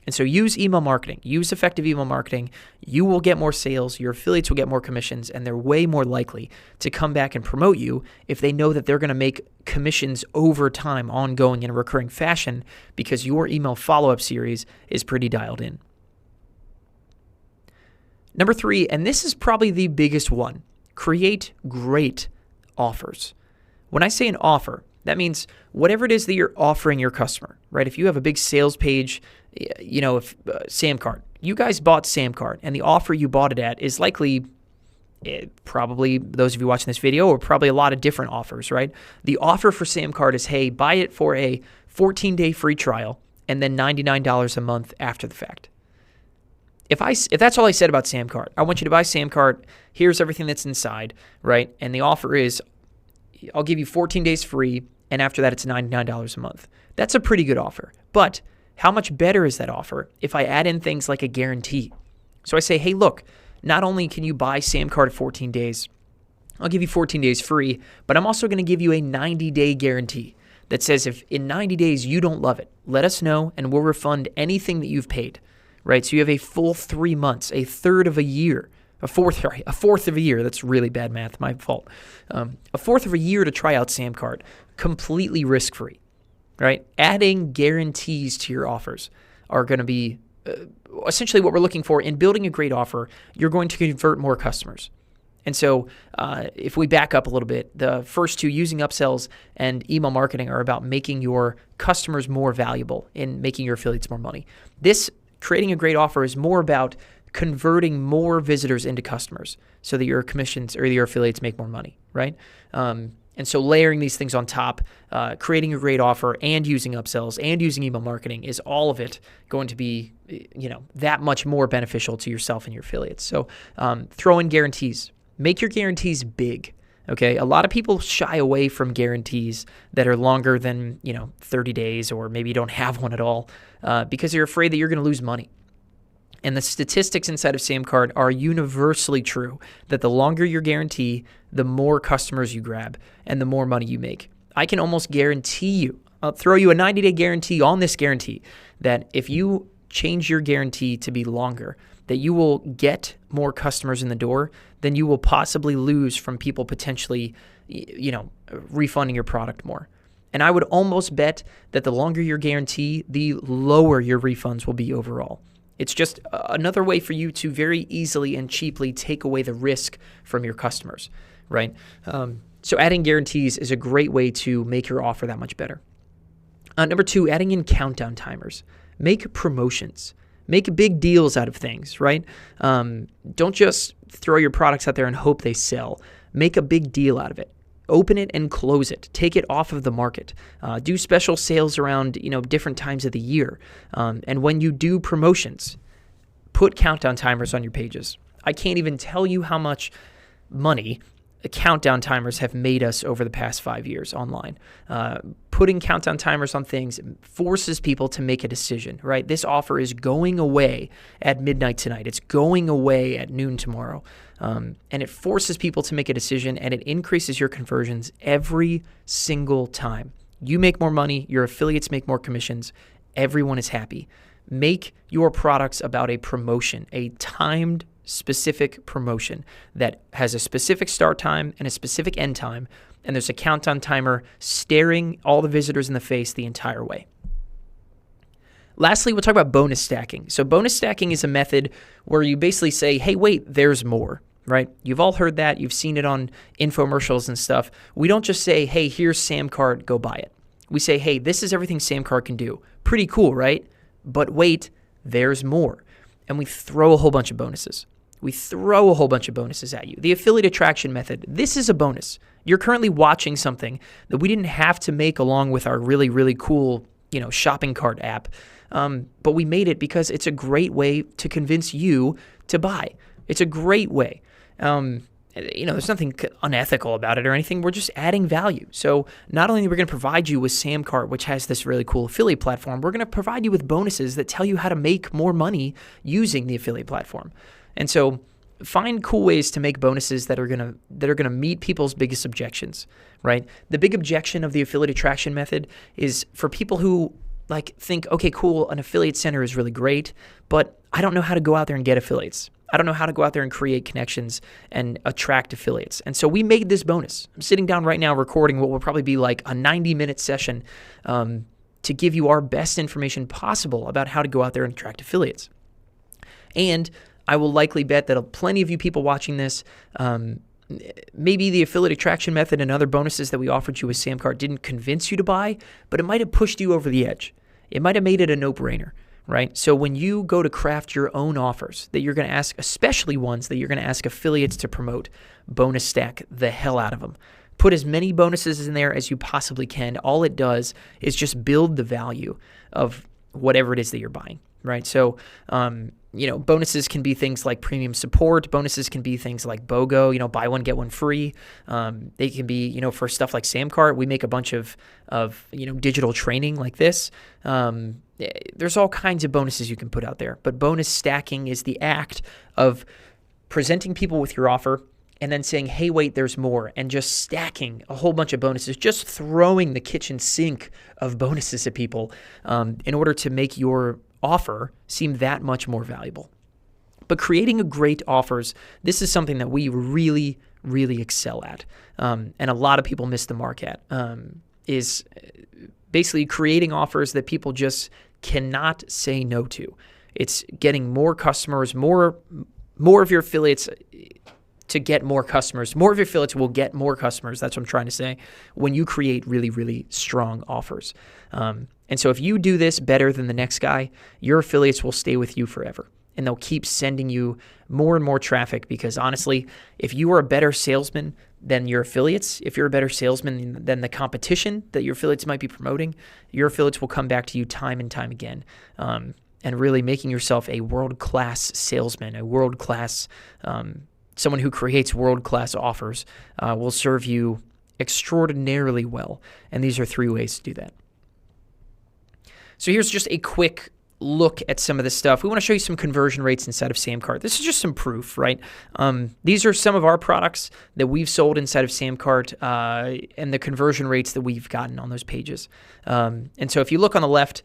And so use email marketing, use effective email marketing. You will get more sales, your affiliates will get more commissions, and they're way more likely to come back and promote you if they know that they're going to make commissions over time, ongoing in a recurring fashion, because your email follow-up series is pretty dialed in. Number 3, and this is probably the biggest one, create great offers. When I say an offer, that means whatever it is that you're offering your customer, right? If you have a big sales page, if Samcart, you guys bought Samcart, and the offer you bought it at is likely, probably those of you watching this video, or probably a lot of different offers, right? The offer for Samcart is, hey, buy it for a 14-day free trial and then $99 a month after the fact. If that's all I said about Samcart, I want you to buy Samcart. Here's everything that's inside, right? And the offer is, I'll give you 14 days free, and after that, it's $99 a month. That's a pretty good offer. But how much better is that offer if I add in things like a guarantee? So I say, hey, look, not only can you buy Samcart at 14 days, I'll give you 14 days free, but I'm also going to give you a 90-day guarantee that says if in 90 days you don't love it, let us know, and we'll refund anything that you've paid. Right, so you have a full 3 months, a third of a year, a fourth of a year. That's really bad math, my fault. A fourth of a year to try out Samcart, completely risk-free, right? Adding guarantees to your offers are going to be essentially what we're looking for. In building a great offer, you're going to convert more customers. And so if we back up a little bit, the first two, using upsells and email marketing, are about making your customers more valuable and making your affiliates more money. Creating a great offer is more about converting more visitors into customers so that your commissions or your affiliates make more money, right? And so layering these things on top, creating a great offer and using upsells and using email marketing, is all of it going to be, that much more beneficial to yourself and your affiliates. So throw in guarantees. Make your guarantees big. Okay, a lot of people shy away from guarantees that are longer than 30 days, or maybe you don't have one at all, because you're afraid that you're going to lose money. And the statistics inside of Samcart are universally true, that the longer your guarantee, the more customers you grab and the more money you make. I can almost guarantee you, I'll throw you a 90-day guarantee on this guarantee, that if you change your guarantee to be longer, that you will get more customers in the door than you will possibly lose from people potentially, refunding your product more. And I would almost bet that the longer your guarantee, the lower your refunds will be overall. It's just another way for you to very easily and cheaply take away the risk from your customers, right? So adding guarantees is a great way to make your offer that much better. Number 2, adding in countdown timers. Make promotions. Make big deals out of things, right? Don't just throw your products out there and hope they sell. Make a big deal out of it. Open it and close it. Take it off of the market. Do special sales around different times of the year. And when you do promotions, put countdown timers on your pages. I can't even tell you how much money countdown timers have made us over the past 5 years online. Putting countdown timers on things forces people to make a decision, right? This offer is going away at midnight tonight. It's going away at noon tomorrow. And it forces people to make a decision, and it increases your conversions every single time. You make more money, your affiliates make more commissions, everyone is happy. Make your products about a promotion, a timed specific promotion that has a specific start time and a specific end time, and there's a countdown timer staring all the visitors in the face the entire way. Lastly, we'll talk about bonus stacking. So bonus stacking is a method where you basically say, hey, wait, there's more, right? You've all heard that. You've seen it on infomercials and stuff. We don't just say, hey, here's Samcart, go buy it. We say, hey, this is everything Samcart can do. Pretty cool, right? But wait, there's more. And we throw a whole bunch of bonuses. We throw a whole bunch of bonuses at you. The affiliate attraction method, this is a bonus. You're currently watching something that we didn't have to make along with our really, really cool, shopping cart app. But we made it because it's a great way to convince you to buy. It's a great way. There's nothing unethical about it or anything. We're just adding value. So not only are we going to provide you with Samcart, which has this really cool affiliate platform, we're going to provide you with bonuses that tell you how to make more money using the affiliate platform. And so find cool ways to make bonuses that are gonna meet people's biggest objections, right? The big objection of the affiliate attraction method is for people who think, okay, cool, an affiliate center is really great, but I don't know how to go out there and get affiliates. I don't know how to go out there and create connections and attract affiliates. And so we made this bonus. I'm sitting down right now recording what will probably be like a 90-minute session to give you our best information possible about how to go out there and attract affiliates. And I will likely bet that plenty of you people watching this, maybe the affiliate attraction method and other bonuses that we offered you with Samcart didn't convince you to buy, but it might have pushed you over the edge. It might have made it a no-brainer, right? So when you go to craft your own offers that you're going to ask, especially ones that you're going to ask affiliates to promote, bonus stack the hell out of them. Put as many bonuses in there as you possibly can. All it does is just build the value of whatever it is that you're buying, right? So, bonuses can be things like premium support. Bonuses can be things like BOGO, buy one, get one free. They can be, for stuff like Samcart. We make a bunch of digital training like this. There's all kinds of bonuses you can put out there. But bonus stacking is the act of presenting people with your offer and then saying, hey, wait, there's more, and just stacking a whole bunch of bonuses, just throwing the kitchen sink of bonuses at people in order to make your offer seem that much more valuable. But creating a great offers, this is something that we really, really excel at, and a lot of people miss the mark at, is basically creating offers that people just cannot say no to. It's getting more customers, more of your affiliates to get more customers. More of your affiliates will get more customers, that's what I'm trying to say, when you create really, really strong offers. And so if you do this better than the next guy, your affiliates will stay with you forever. And they'll keep sending you more and more traffic because honestly, if you are a better salesman than your affiliates, if you're a better salesman than the competition that your affiliates might be promoting, your affiliates will come back to you time and time again. And really making yourself a world-class salesman, a world-class someone who creates world-class offers will serve you extraordinarily well. And these are 3 ways to do that. So here's just a quick look at some of this stuff. We want to show you some conversion rates inside of Samcart. This is just some proof, right? These are some of our products that we've sold inside of Samcart and the conversion rates that we've gotten on those pages. And so if you look on the left,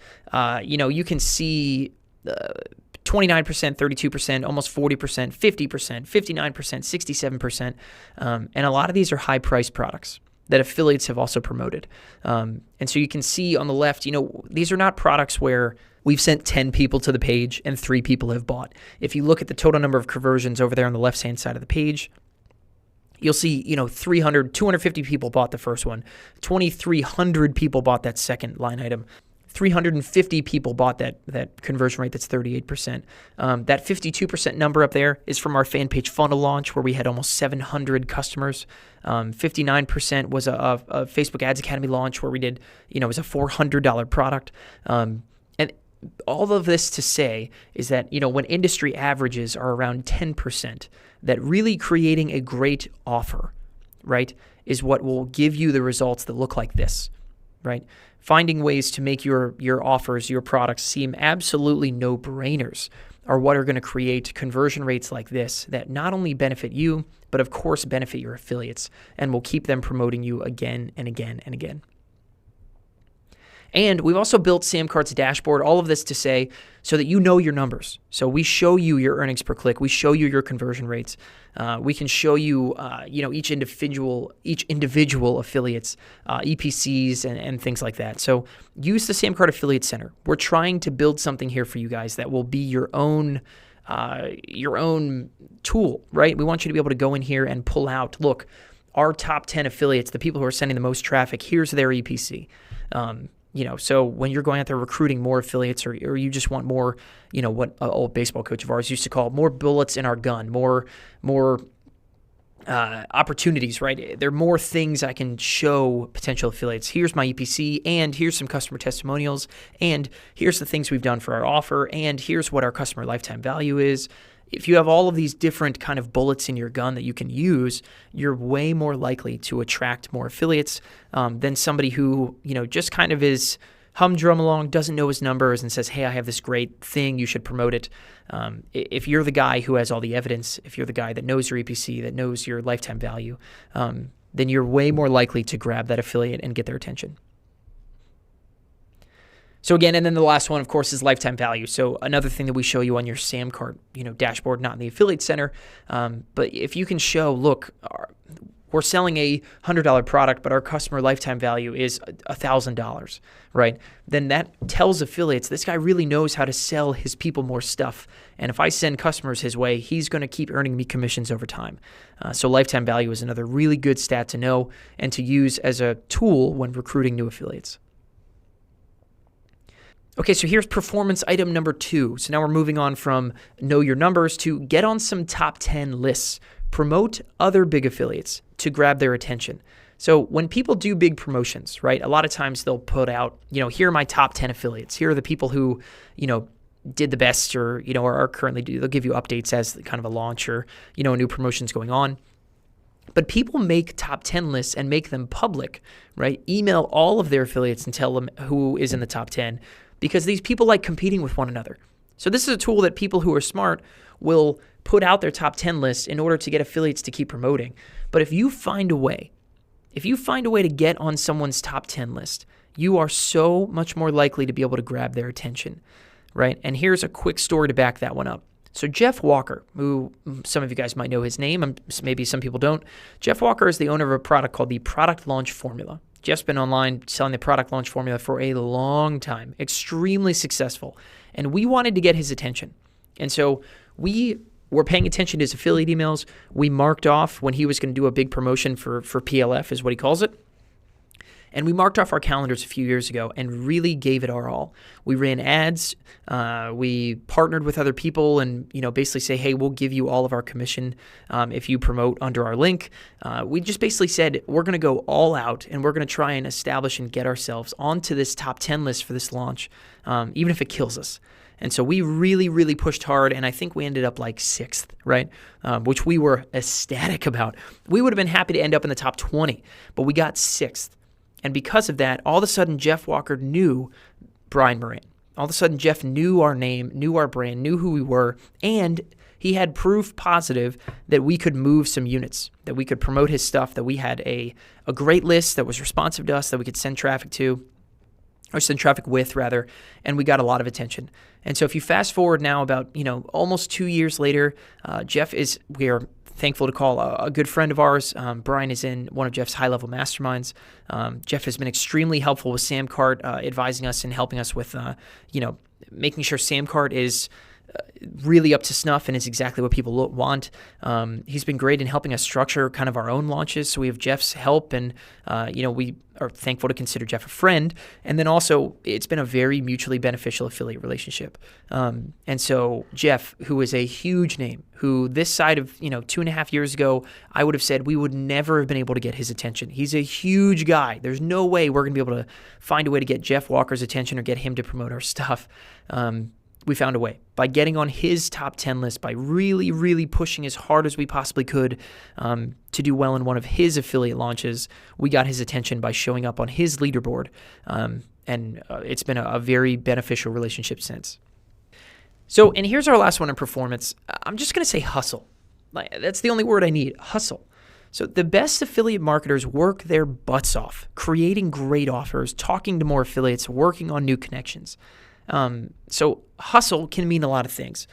you can see 29%, 32%, almost 40%, 50%, 59%, 67%. And a lot of these are high-priced products that affiliates have also promoted. And so you can see on the left, these are not products where we've sent 10 people to the page and 3 people have bought. If you look at the total number of conversions over there on the left-hand side of the page, you'll see, 250 people bought the first one. 2,300 people bought that second line item. 350 people bought that conversion rate that's 38%. That 52% number up there is from our fan page funnel launch where we had almost 700 customers. 59% was a Facebook Ads Academy launch where we did, it was a $400 product. And all of this to say is that, when industry averages are around 10%, that really creating a great offer, right, is what will give you the results that look like this, right? Finding ways to make your offers, your products seem absolutely no-brainers are what are going to create conversion rates like this that not only benefit you, but of course benefit your affiliates and will keep them promoting you again and again and again. And we've also built Samcart's dashboard, all of this to say, so that you know your numbers. So we show you your earnings per click. We show you your conversion rates. We can show you, each individual affiliates, EPCs, and things like that. So use the Samcart Affiliate Center. We're trying to build something here for you guys that will be your own tool, right? We want you to be able to go in here and pull out, look, our top 10 affiliates, the people who are sending the most traffic, here's their EPC. So when you're going out there recruiting more affiliates or you just want more, what an old baseball coach of ours used to call more bullets in our gun, more opportunities, right? There are more things I can show potential affiliates. Here's my EPC, and here's some customer testimonials, and here's the things we've done for our offer, and here's what our customer lifetime value is. If you have all of these different kind of bullets in your gun that you can use, you're way more likely to attract more affiliates than somebody who, just kind of is humdrum along, doesn't know his numbers, and says, hey, I have this great thing, you should promote it. If you're the guy who has all the evidence, if you're the guy that knows your EPC, that knows your lifetime value, then you're way more likely to grab that affiliate and get their attention. So again, and then the last one, of course, is lifetime value. So another thing that we show you on your Samcart, dashboard, not in the affiliate center. But if you can show, look, we're selling a $100 product, but our customer lifetime value is $1,000, right? Then that tells affiliates, this guy really knows how to sell his people more stuff. And if I send customers his way, he's going to keep earning me commissions over time. So lifetime value is another really good stat to know and to use as a tool when recruiting new affiliates. Okay, so here's performance item number 2. So now we're moving on from know your numbers to get on some top 10 lists. Promote other big affiliates to grab their attention. So when people do big promotions, right, a lot of times they'll put out, here are my top 10 affiliates. Here are the people who, did the best or, are currently do. They'll give you updates as kind of a launch or, a new promotion's going on. But people make top 10 lists and make them public, right? Email all of their affiliates and tell them who is in the top 10. Because these people like competing with one another. So this is a tool that people who are smart will put out their top 10 lists in order to get affiliates to keep promoting. But if you find a way to get on someone's top 10 list, you are so much more likely to be able to grab their attention, right? And here's a quick story to back that one up. So Jeff Walker, who some of you guys might know his name, maybe some people don't. Jeff Walker is the owner of a product called the Product Launch Formula. Jeff's been online selling the Product Launch Formula for a long time, extremely successful, and we wanted to get his attention. And so we were paying attention to his affiliate emails. We marked off when he was going to do a big promotion for PLF, is what he calls it. And we marked off our calendars a few years ago and really gave it our all. We ran ads. We partnered with other people and, basically say, hey, we'll give you all of our commission if you promote under our link. We just basically said, we're going to go all out and we're going to try and establish and get ourselves onto this top 10 list for this launch, even if it kills us. And so we really, really pushed hard, and I think we ended up like 6th, right? Which we were ecstatic about. We would have been happy to end up in the top 20, but we got 6th. And because of that, all of a sudden, Jeff Walker knew Brian Moran. All of a sudden, Jeff knew our name, knew our brand, knew who we were, and he had proof positive that we could move some units, that we could promote his stuff, that we had a great list that was responsive to us, that we could send traffic to, or send traffic with, rather, and we got a lot of attention. And so if you fast forward now about, almost 2 years later, we are thankful to call a good friend of ours. Brian is in one of Jeff's high-level masterminds. Jeff has been extremely helpful with Samcart, advising us and helping us with, making sure Samcart is really up to snuff and is exactly what people want. He's been great in helping us structure kind of our own launches. So we have Jeff's help, and we are thankful to consider Jeff a friend. And then also, it's been a very mutually beneficial affiliate relationship. And so Jeff, who is a huge name, who this side of 2.5 years ago, I would have said we would never have been able to get his attention. He's a huge guy. There's no way we're going to be able to find a way to get Jeff Walker's attention or get him to promote our stuff. We found a way by getting on his top 10 list, by really, really pushing as hard as we possibly could to do well in one of his affiliate launches. We got his attention by showing up on his leaderboard, and it's been a very beneficial relationship since. So, and here's our last one in performance. I'm just going to say hustle. That's the only word I need, hustle. So the best affiliate marketers work their butts off, creating great offers, talking to more affiliates, working on new connections. So hustle can mean a lot of things.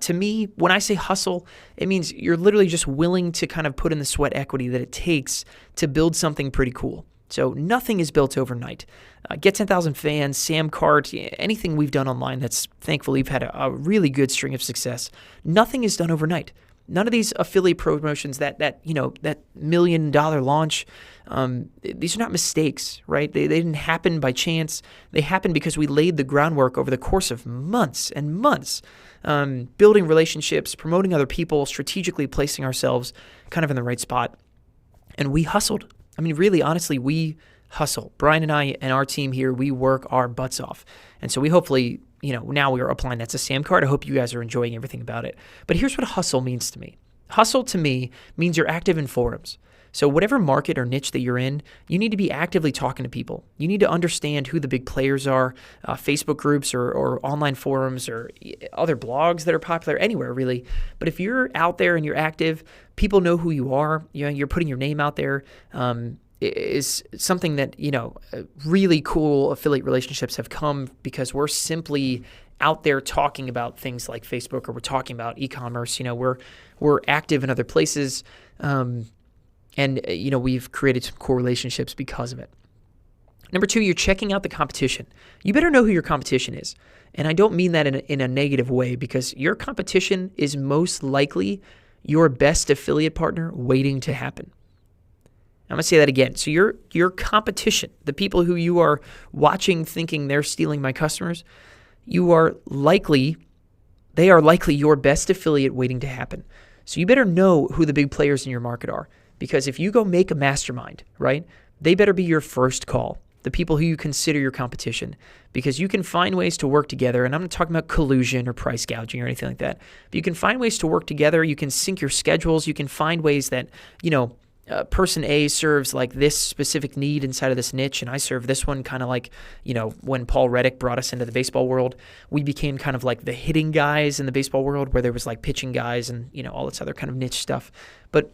To me, when I say hustle, it means you're literally just willing to kind of put in the sweat equity that it takes to build something pretty cool. So nothing is built overnight. Get 10,000 fans, Samcart, anything we've done online that's thankfully we've had a really good string of success. Nothing is done overnight. None of these affiliate promotions, that $1 million launch, these are not mistakes, right? They didn't happen by chance. They happened because we laid the groundwork over the course of months and months, building relationships, promoting other people, strategically placing ourselves kind of in the right spot. And we hustled. I mean, really, honestly, we hustle. Brian and I and our team here, we work our butts off. And so we hopefully, now we are applying that to Samcart. I hope you guys are enjoying everything about it. But here's what hustle means to me. Hustle to me means you're active in forums. So whatever market or niche that you're in, you need to be actively talking to people. You need to understand who the big players are, Facebook groups or online forums or other blogs that are popular anywhere really. But if you're out there and you're active, people know who you are. You're putting your name out there. Is something that, really cool affiliate relationships have come because we're simply out there talking about things like Facebook, or we're talking about e-commerce. We're active in other places. And we've created some cool relationships because of it. Number 2, you're checking out the competition. You better know who your competition is. And I don't mean that in a negative way, because your competition is most likely your best affiliate partner waiting to happen. I'm going to say that again. So your competition, the people who you are watching thinking they're stealing my customers, they are likely your best affiliate waiting to happen. So you better know who the big players in your market are, because if you go make a mastermind, right, they better be your first call, the people who you consider your competition, because you can find ways to work together. And I'm not talking about collusion or price gouging or anything like that, but you can find ways to work together. You can sync your schedules. You can find ways that, person A serves like this specific need inside of this niche, and I serve this one, kind of like, when Paul Reddick brought us into the baseball world, we became kind of like the hitting guys in the baseball world, where there was like pitching guys and, all this other kind of niche stuff. But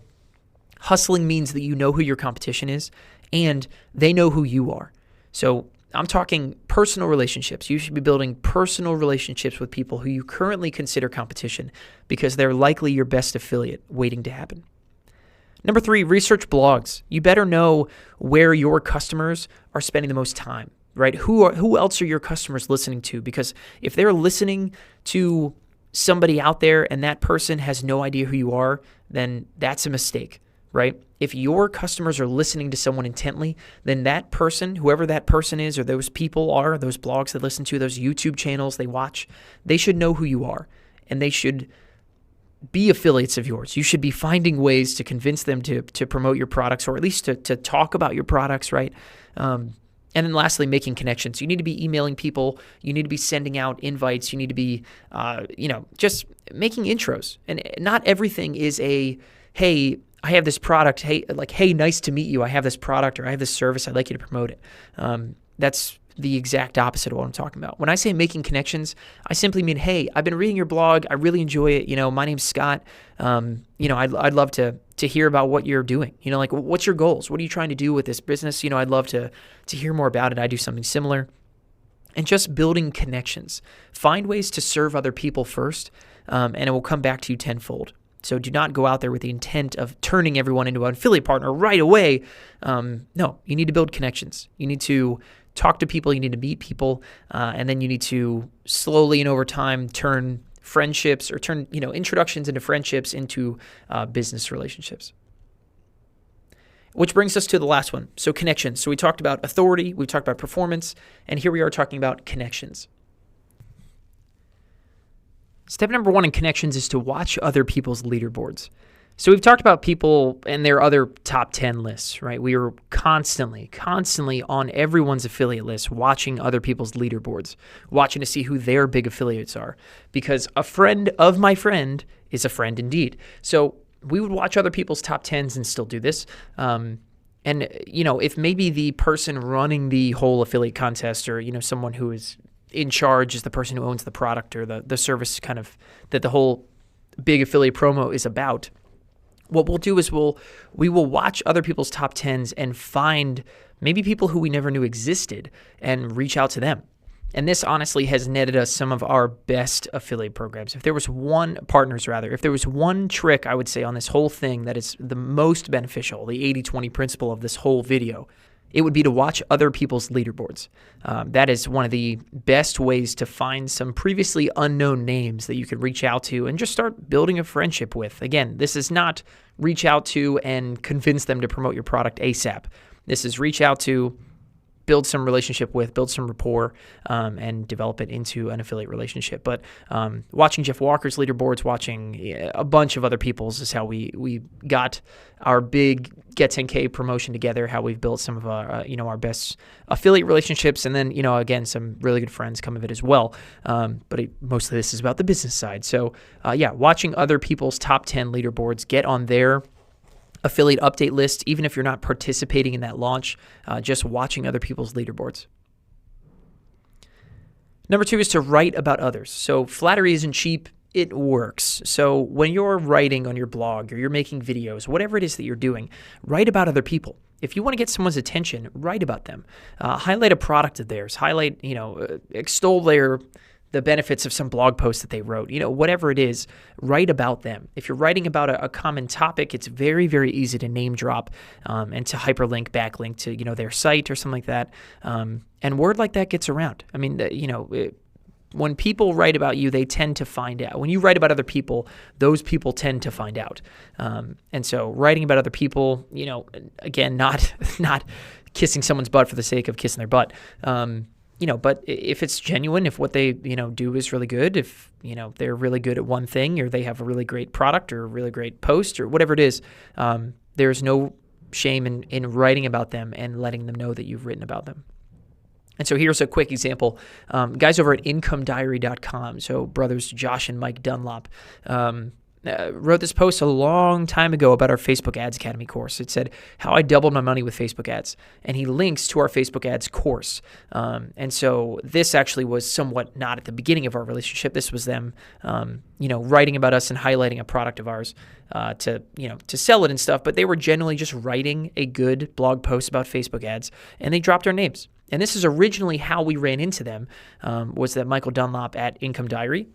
hustling means that you know who your competition is and they know who you are. So I'm talking personal relationships. You should be building personal relationships with people who you currently consider competition, because they're likely your best affiliate waiting to happen. Number 3, research blogs. You better know where your customers are spending the most time, right? Who else are your customers listening to? Because if they're listening to somebody out there and that person has no idea who you are, then that's a mistake, right? If your customers are listening to someone intently, then that person, whoever that person is, or those people are, those blogs they listen to, those YouTube channels they watch, they should know who you are, and they should be affiliates of yours. You should be finding ways to convince them to promote your products, or at least to talk about your products, right? And then lastly, making connections. You need to be emailing people. You need to be sending out invites. You need to be, just making intros. And not everything is hey, I have this product. Hey, nice to meet you. I have this product, or I have this service. I'd like you to promote it. That's the exact opposite of what I'm talking about. When I say making connections, I simply mean, hey, I've been reading your blog. I really enjoy it. My name's Scott. I'd love to hear about what you're doing. What's your goals? What are you trying to do with this business? I'd love to hear more about it. I do something similar. And just building connections. Find ways to serve other people first, and it will come back to you tenfold. So do not go out there with the intent of turning everyone into an affiliate partner right away. No, you need to build connections. You need to talk to people, you need to meet people, and then you need to slowly and over time turn friendships, or turn introductions into friendships into business relationships. Which brings us to the last one. So connections. So we talked about authority, we talked about performance, and here we are talking about connections. Step number 1 in connections is to watch other people's leaderboards. So we've talked about people and their other top 10 lists, right? We are constantly on everyone's affiliate list, watching other people's leaderboards, watching to see who their big affiliates are, because a friend of my friend is a friend indeed. So we would watch other people's top 10s and still do this. And, if maybe the person running the whole affiliate contest, or, someone who is in charge is the person who owns the product or the service kind of that the whole big affiliate promo is about, what we'll do is we will watch other people's top 10s and find maybe people who we never knew existed and reach out to them. And this honestly has netted us some of our best affiliate programs. If there was one trick I would say on this whole thing that is the most beneficial, the 80-20 principle of this whole video, it would be to watch other people's leaderboards. That is one of the best ways to find some previously unknown names that you could reach out to and just start building a friendship with. Again, this is not reach out to and convince them to promote your product ASAP. This is reach out to, build some relationship with, build some rapport, and develop it into an affiliate relationship. But watching Jeff Walker's leaderboards, watching a bunch of other people's is how we got our big Get 10K promotion together, how we've built some of our best affiliate relationships, and then, again, some really good friends come of it as well. But most of this is about the business side. So, watching other people's top 10 leaderboards, get on their affiliate update list, even if you're not participating in that launch, just watching other people's leaderboards. Number 2 is to write about others. So flattery isn't cheap. It works. So when you're writing on your blog or you're making videos, whatever it is that you're doing, write about other people. If you want to get someone's attention, write about them. Highlight a product of theirs. Highlight, extol the benefits of some blog post that they wrote. Whatever it is, write about them. If you're writing about a common topic, it's very, very easy to name drop and to hyperlink, backlink to their site or something like that. And word like that gets around. I mean, when people write about you, they tend to find out. When you write about other people, those people tend to find out. And so writing about other people, again, not kissing someone's butt for the sake of kissing their butt. But if it's genuine, if what they, do is really good, if, they're really good at one thing, or they have a really great product or a really great post or whatever it is, there's no shame in writing about them and letting them know that you've written about them. And so here's a quick example. Guys over at IncomeDiary.com, so brothers Josh and Mike Dunlop, wrote this post a long time ago about our Facebook Ads Academy course. It said, how I doubled my money with Facebook ads. And he links to our Facebook ads course. And so this actually was somewhat not at the beginning of our relationship. This was them, writing about us and highlighting a product of ours to sell it and stuff. But they were generally just writing a good blog post about Facebook ads, and they dropped our names. And this is originally how we ran into them, was that Michael Dunlop at Income Diary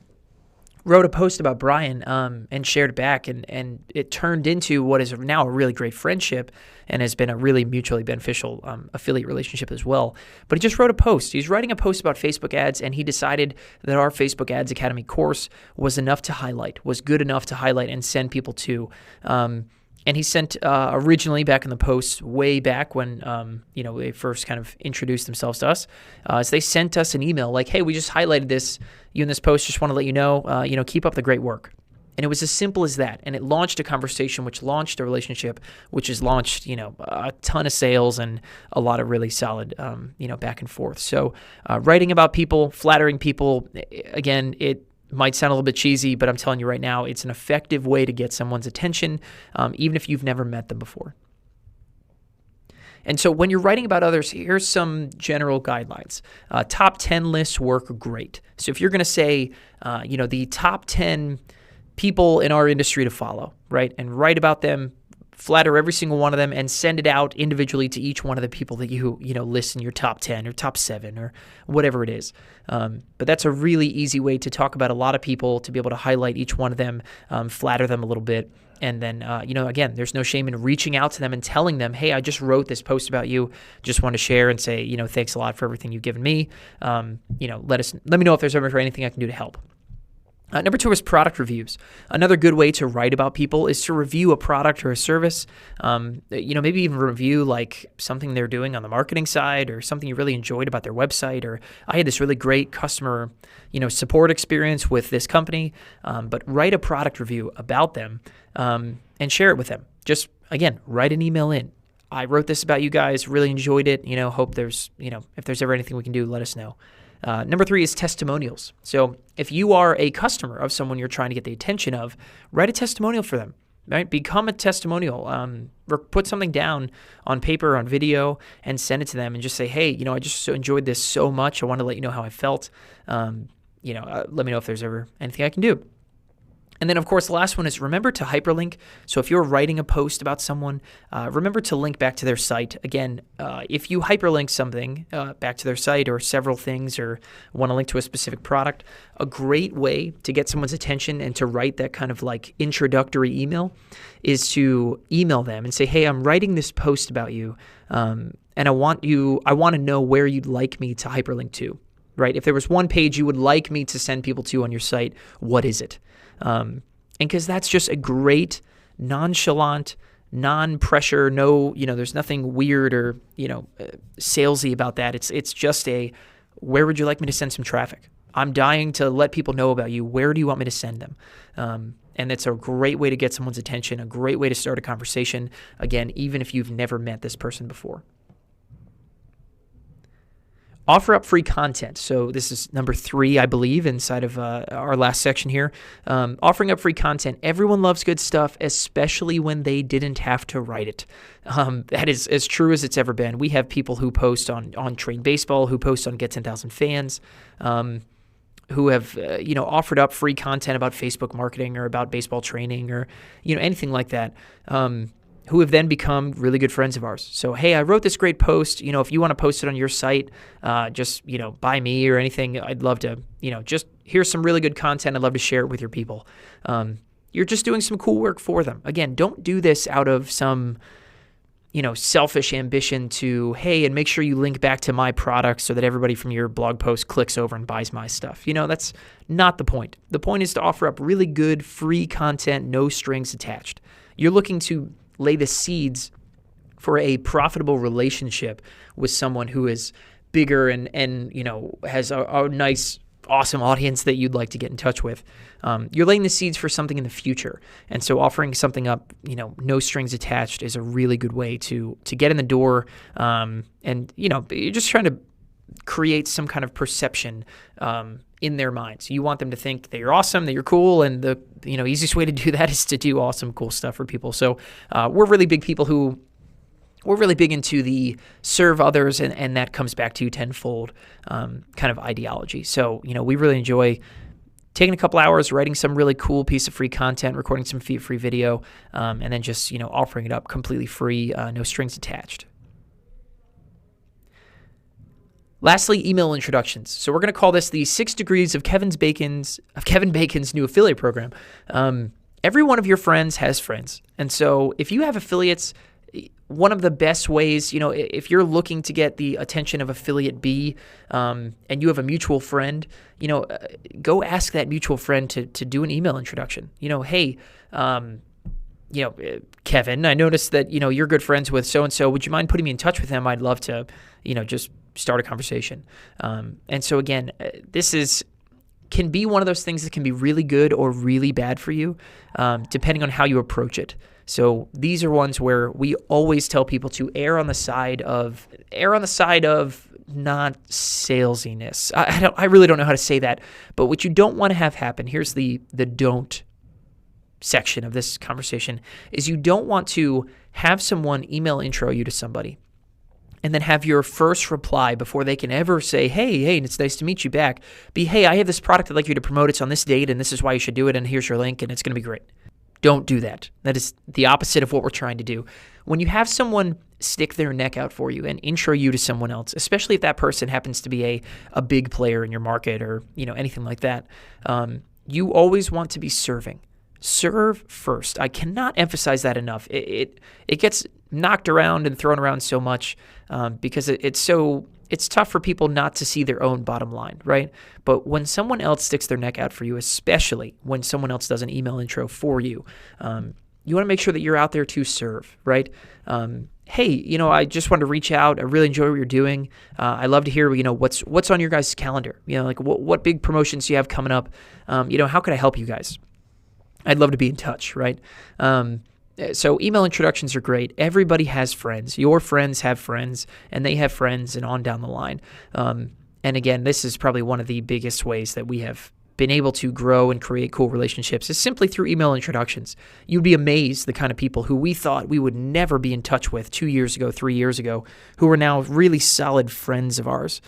wrote a post about Brian and shared it back, and it turned into what is now a really great friendship and has been a really mutually beneficial affiliate relationship as well. But he just wrote a post. He's writing a post about Facebook ads, and he decided that our Facebook Ads Academy course was enough to highlight, was good enough to highlight and send people to. And he sent originally back in the post, way back when they first kind of introduced themselves to us. So they sent us an email like, "Hey, we just highlighted this. You in this post. Just want to let you know. Keep up the great work." And it was as simple as that. And it launched a conversation, which launched a relationship, which has launched a ton of sales and a lot of really solid back and forth. So writing about people, flattering people, again, it might sound a little bit cheesy, but I'm telling you right now, it's an effective way to get someone's attention, even if you've never met them before. And so when you're writing about others, here's some general guidelines. Top 10 lists work great. So if you're going to say, the top 10 people in our industry to follow, right, and write about them, flatter every single one of them, and send it out individually to each one of the people that you list in your top 10 or top 7 or whatever it is. But that's a really easy way to talk about a lot of people, to be able to highlight each one of them, flatter them a little bit. And then, again, there's no shame in reaching out to them and telling them, "Hey, I just wrote this post about you. Just want to share and say, thanks a lot for everything you've given me. Let me know if there's ever anything I can do to help." Number 2 is product reviews. Another good way to write about people is to review a product or a service. Maybe even review like something they're doing on the marketing side, or something you really enjoyed about their website, or I had this really great customer, support experience with this company. But write a product review about them and share it with them. Just, again, write an email in. "I wrote this about you guys, really enjoyed it. Hope there's, if there's ever anything we can do, let us know." Number 3 is testimonials. So if you are a customer of someone you're trying to get the attention of, write a testimonial for them, right? Become a testimonial. Put something down on paper, on video, and send it to them and just say, "Hey, I just enjoyed this so much. I want to let you know how I felt. Let me know if there's ever anything I can do." And then, of course, the last one is remember to hyperlink. So if you're writing a post about someone, remember to link back to their site. Again, if you hyperlink something back to their site or several things, or want to link to a specific product, a great way to get someone's attention and to write that kind of like introductory email is to email them and say, "Hey, I'm writing this post about you, and I want to know where you'd like me to hyperlink to." Right? If there was one page you would like me to send people to on your site, what is it? And because that's just a great, nonchalant, non-pressure, there's nothing weird or, salesy about that. It's just where would you like me to send some traffic? I'm dying to let people know about you. Where do you want me to send them? And it's a great way to get someone's attention, a great way to start a conversation. Again, even if you've never met this person before. Offer up free content. So this is number 3, I believe, inside of our last section here. Offering up free content. Everyone loves good stuff, especially when they didn't have to write it. That is as true as it's ever been. We have people who post on Train Baseball, who post on Get 10,000 Fans, who have offered up free content about Facebook marketing or about baseball training or anything like that. Who have then become really good friends of ours. So, hey, I wrote this great post. If you want to post it on your site, just, by me or anything, I'd love to, just here's some really good content. I'd love to share it with your people. You're just doing some cool work for them. Again, don't do this out of some, selfish ambition to, hey, and make sure you link back to my product so that everybody from your blog post clicks over and buys my stuff. That's not the point. The point is to offer up really good free content, no strings attached. You're looking to lay the seeds for a profitable relationship with someone who is bigger and has a nice, awesome audience that you'd like to get in touch with. You're laying the seeds for something in the future. And so offering something up, no strings attached is a really good way to get in the door. And you're just trying to create some kind of perception in their minds. You want them to think that you're awesome, that you're cool, and the easiest way to do that is to do awesome, cool stuff for people. So we're really big people who we're really big into the serve others, and that comes back to tenfold kind of ideology. So we really enjoy taking a couple hours, writing some really cool piece of free content, recording some free video, and then just offering it up completely free, no strings attached. Lastly, email introductions. So we're going to call this the 6 degrees of Kevin Bacon's new affiliate program. Every one of your friends has friends. And so if you have affiliates, one of the best ways, if you're looking to get the attention of affiliate B, and you have a mutual friend, go ask that mutual friend to do an email introduction. Hey, Kevin, I noticed that, you're good friends with so-and-so. Would you mind putting me in touch with him? I'd love to, just start a conversation. And so again, this can be one of those things that can be really good or really bad for you, depending on how you approach it. So these are ones where we always tell people to err on the side of not salesiness. I really don't know how to say that, but what you don't want to have happen, here's the don't section of this conversation, is you don't want to have someone email intro you to somebody and then have your first reply before they can ever say, hey, it's nice to meet you back, be, hey, I have this product I'd like you to promote. It's on this date, and this is why you should do it, and here's your link, and it's going to be great. Don't do that. That is the opposite of what we're trying to do. When you have someone stick their neck out for you and intro you to someone else, especially if that person happens to be a big player in your market or anything like that, you always want to be serving. Serve first. I cannot emphasize that enough. It gets knocked around and thrown around so much because it's tough for people not to see their own bottom line, right? But when someone else sticks their neck out for you, especially when someone else does an email intro for you, you want to make sure that you're out there to serve, right? Hey, I just wanted to reach out. I really enjoy what you're doing. I love to hear, what's on your guys' calendar. Like what big promotions do you have coming up? How could I help you guys? I'd love to be in touch, right? So email introductions are great. Everybody has friends. Your friends have friends, and they have friends, and on down the line. And again, this is probably one of the biggest ways that we have been able to grow and create cool relationships is simply through email introductions. You'd be amazed the kind of people who we thought we would never be in touch with 2 years ago, 3 years ago, who are now really solid friends of ours.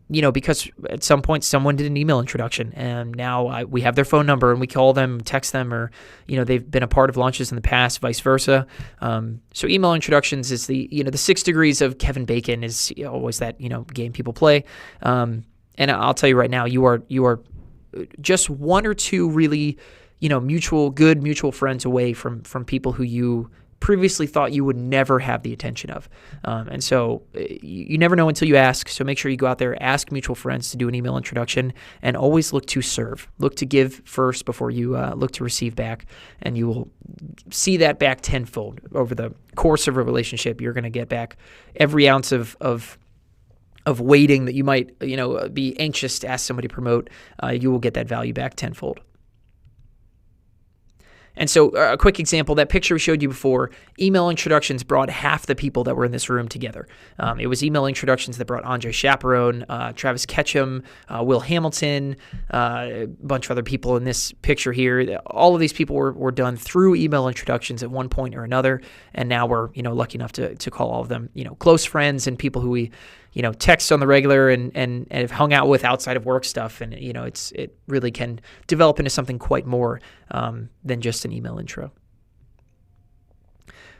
Because at some point someone did an email introduction, and now we have their phone number and we call them, text them, or, they've been a part of launches in the past, vice versa. So email introductions is the 6 degrees of Kevin Bacon is always that, game people play. And I'll tell you right now, you are just one or two really, good mutual friends away from people who you previously thought you would never have the attention of. And so you never know until you ask. So make sure you go out there, ask mutual friends to do an email introduction, and always look to serve. Look to give first before you look to receive back. And you will see that back tenfold over the course of a relationship. You're going to get back every ounce of waiting that you might, be anxious to ask somebody to promote. You will get that value back tenfold. And so a quick example, that picture we showed you before, email introductions brought half the people that were in this room together. It was email introductions that brought Andre Chaperone, Travis Ketchum, Will Hamilton, a bunch of other people in this picture here. All of these people were done through email introductions at one point or another. And now we're, lucky enough to call all of them, close friends and people who we, text on the regular and have hung out with outside of work stuff. And, it really can develop into something quite more than just an email intro.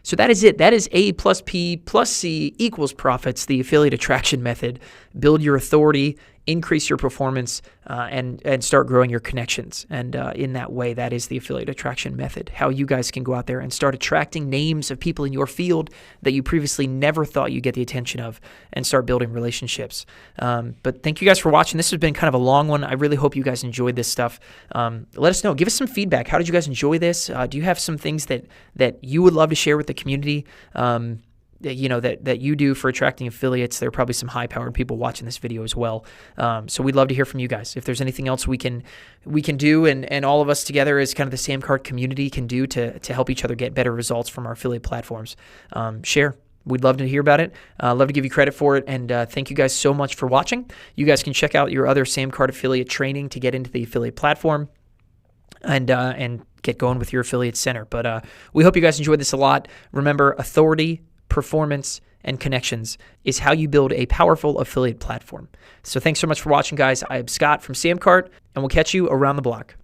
So that is it. That is A plus P plus C equals profits, the affiliate attraction method. Build your authority, increase your performance, and start growing your connections. And in that way, that is the affiliate attraction method, how you guys can go out there and start attracting names of people in your field that you previously never thought you'd get the attention of and start building relationships. But thank you guys for watching. This has been kind of a long one. I really hope you guys enjoyed this stuff. Let us know. Give us some feedback. How did you guys enjoy this? Do you have some things that you would love to share with the community? That you do for attracting affiliates. There are probably some high-powered people watching this video as well. So we'd love to hear from you guys. If there's anything else we can do and all of us together as kind of the Samcart community can do to help each other get better results from our affiliate platforms, share. We'd love to hear about it. Love to give you credit for it. And thank you guys so much for watching. You guys can check out your other Samcart affiliate training to get into the affiliate platform and get going with your affiliate center. But we hope you guys enjoyed this a lot. Remember, authority, performance, and connections is how you build a powerful affiliate platform. So thanks so much for watching, guys. I am Scott from Samcart, and we'll catch you around the block.